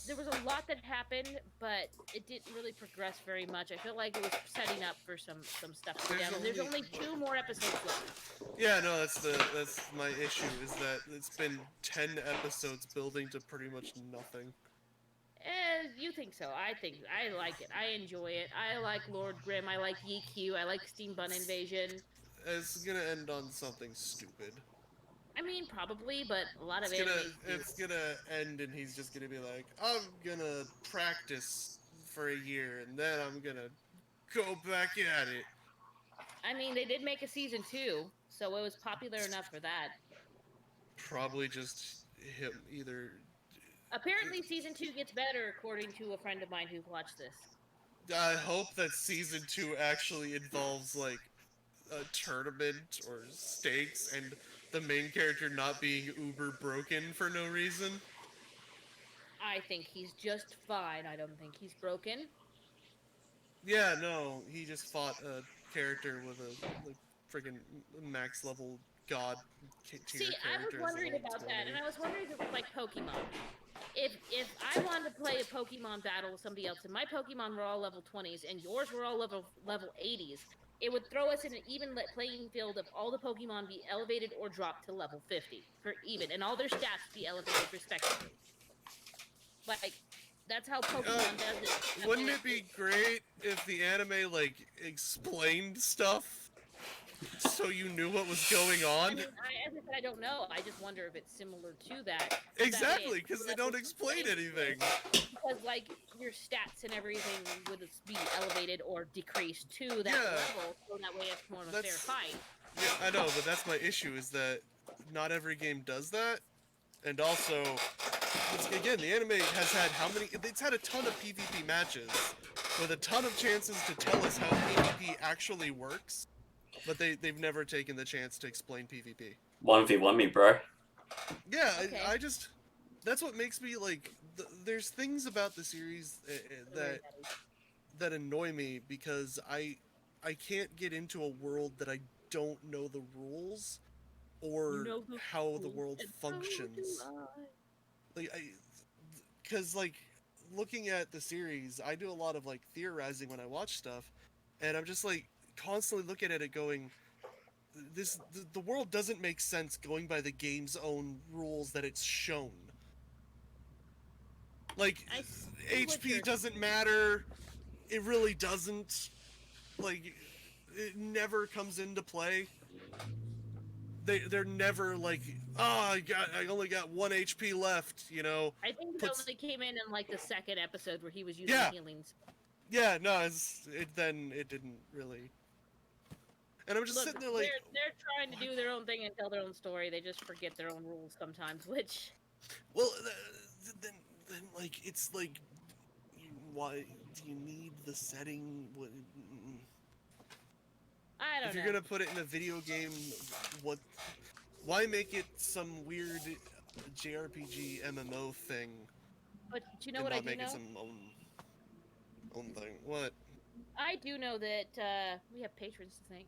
there was a lot that happened, but it didn't really progress very much. I feel like it was setting up for some stuff to go down. And there's only 2 more episodes left. yeah, no, that's my issue is that it's been 10 episodes building to pretty much nothing. You think so? I think I like it. I enjoy it. I like Lord Grimm. I like EQ. I like Steam Bun Invasion. It's gonna end on something stupid. I mean, probably, but a lot of it's gonna end and he's just gonna be like, I'm gonna practice for a year and then I'm gonna go back at it. I mean, they did make a season 2, so it was popular enough for that. Probably just him either. Apparently, season 2 gets better, according to a friend of mine who watched this. I hope that season 2 actually involves like a tournament or stakes and the main character not being uber broken for no reason. I think he's just fine. I don't think he's broken. Yeah, no, he just fought a character with a like friggin' max level god tier See, character. I was wondering about that, and I was wondering if it was like Pokemon. If I wanted to play a Pokemon battle with somebody else, and my Pokemon were all level 20s, and yours were all level 80s, it would throw us in an even playing field of all the Pokemon be elevated or dropped to level 50 for even, and all their stats be elevated respectively. Like, that's how Pokemon does it. Wouldn't it be great if the anime like explained stuff? So so you knew what was going I on. mean, as I said, I don't know. I just wonder if it's similar to that. Exactly, because they don't explain anything. Because, like, your stats and everything would be elevated or decreased to that level, so that way it's more of a fair fight. Yeah, I know, but that's my issue, is that not every game does that. And also, again, the anime has had how many... It's had a ton of PvP matches, with a ton of chances to tell us how PvP actually works, but they've never taken the chance to explain PvP. 1v1 me, bro. Yeah, Okay. I just... That's what makes me, like... there's things about the series that annoy me, because I can't get into a world that I don't know the rules, or how the world functions. Like, because, like, looking at the series, I do a lot of, like, theorizing when I watch stuff, and I'm just, like, constantly looking at it going, the world doesn't make sense going by the game's own rules that it's shown. Like, HP doesn't matter. It really doesn't. Like, it never comes into play. They're never like, oh, I only got 1 HP left, you know. I think it only came in like the second episode where he was using healings. Yeah, no, then it didn't really. And I'm just sitting there like, they're trying to do their own thing and tell their own story. They just forget their own rules sometimes, which. Well, then like, it's like, why do you need the setting? I don't know. If you're gonna put it in a video game, why make it some weird JRPG MMO thing? But you know what I do know? Not make it some own thing. What? I do know that we have patrons to thank.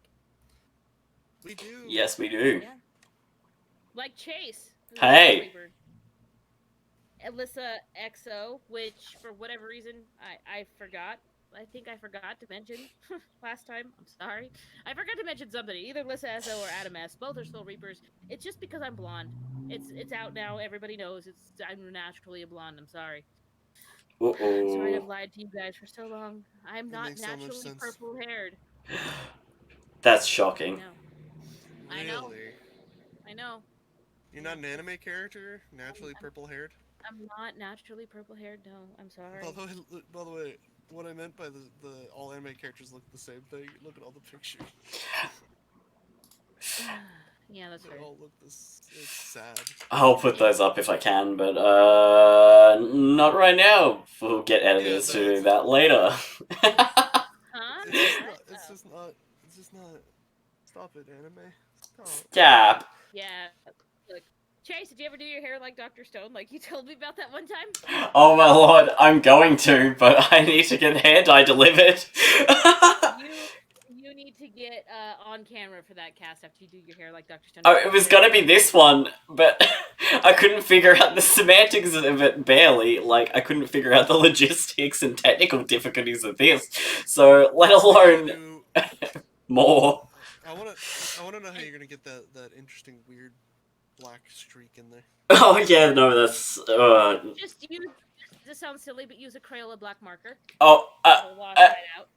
We do. Yes, we do. Yeah. Like Chase. Hey. Alyssa XO, which for whatever reason I forgot. I think I forgot to mention last time. I'm sorry. I forgot to mention somebody. Either Alyssa SO or Adam S. Both are still Reapers. It's just because I'm blonde. It's out now. Everybody knows. I'm naturally a blonde. I'm sorry. Uh-oh. I'm sorry I've lied to you guys for so long. I'm not naturally purple haired. That's shocking. I know. I know. You're not an anime character? Naturally purple haired? I'm not naturally purple haired, no. I'm sorry. By the way, what I meant by the all anime characters look the same thing. Look at all the pictures. Yeah, that's fair. They all look it's sad. I'll put those up if I can, but not right now. We'll get editors to do that later. Huh? It's just not. Stop it, anime. Stop. Yeah. Look, Chase, did you ever do your hair like Dr. Stone, like you told me about that one time? Oh my lord, I'm going to, but I need to get hair dye delivered. You need to get on camera for that cast after you do your hair like Dr. Stone. Oh, it was gonna be this one, but I couldn't figure out the semantics of it barely. Like, I couldn't figure out the logistics and technical difficulties of this. So, let alone more. I wanna know how you're gonna get that interesting weird black streak in there. Oh yeah, no, that's Just use. This sounds silly, but use a Crayola black marker. Oh. It'll wash right out.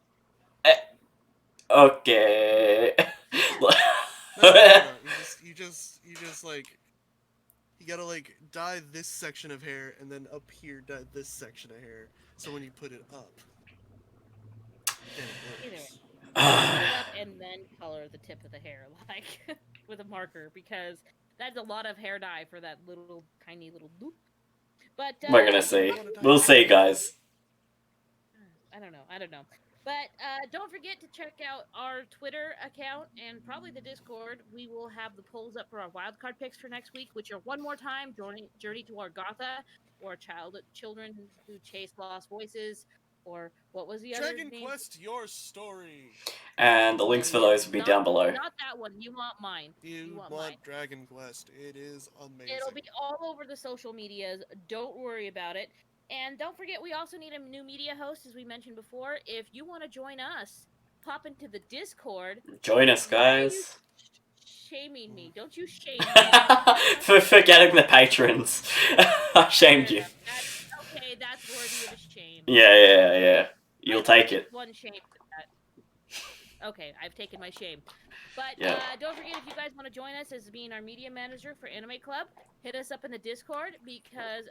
Okay. No. You just like, you gotta like dye this section of hair and then up here dye this section of hair. So when you put it up, Either way. Put it up and then color the tip of the hair, like with a marker, because that's a lot of hair dye for that little tiny little loop. But we're gonna see. We'll see, guys. I don't know. But don't forget to check out our Twitter account and probably the Discord. We will have the polls up for our wildcard picks for next week, which are one more time Journey to Argotha, or Children Who Chase Lost Voices, or what was the other name? Dragon Quest: Your Story. And the links for those will be down below. Not that one. You want mine. You want mine. Dragon Quest. It is amazing. It'll be all over the social medias. Don't worry about it. And don't forget, we also need a new media host, as we mentioned before. If you want to join us, pop into the Discord. Join us, guys. Shaming me. Don't you shame me. For forgetting the patrons. I shamed you. Okay, that's worthy of a shame. Yeah. You'll take it. One shame for that. Okay, I've taken my shame. But Yeah. don't forget, if you guys want to join us as being our media manager for Anime Club, hit us up in the Discord because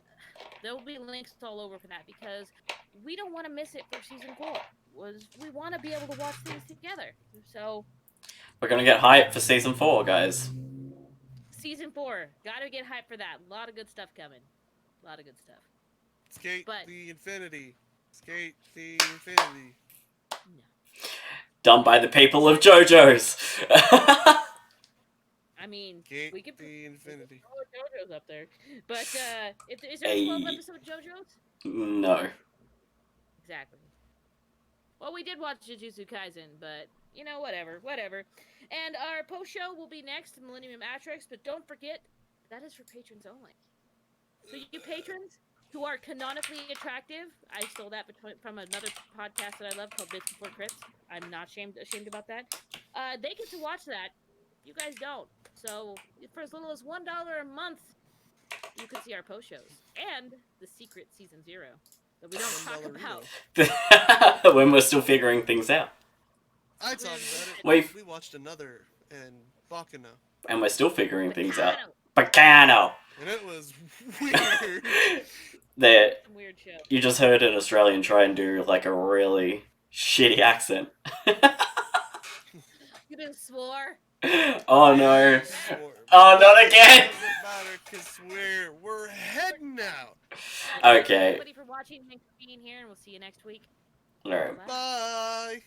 there will be links all over for that. Because we don't want to miss it for season 4. We want to be able to watch things together. So We're gonna get hyped for season 4, guys. season 4, gotta get hyped for that. A lot of good stuff coming. A lot of good stuff. Skate But the infinity. Skate the infinity. no. Done by the people of JoJo's. I mean, Skate we could the infinity. throw JoJo's up there. But is there a 12 Hey. episode JoJo's? No. Exactly. Well, we did watch Jujutsu Kaisen, but you know, whatever. And our post show will be next, Millennium Atrix, but don't forget that is for patrons only. So you patrons who are canonically attractive, I stole that from another podcast that I love called Bits Before Crits. I'm not ashamed about that. They get to watch that. You guys don't. So for as little as $1 a month, you can see our post shows and the secret season 0 that we don't talk about. When we're still figuring things out. I talked about it. We've- We watched another in Bakuna. And we're still figuring things out. Bacano. Bacano! And it was weird. There, Some weird show. you just heard an Australian try and do like a really shitty accent. You just swore. Oh no. Swore. Oh, not again! Doesn't matter because we're heading out. Okay. Thank you everybody for watching. Thanks for being here, and we'll see you next week. Alright. Bye.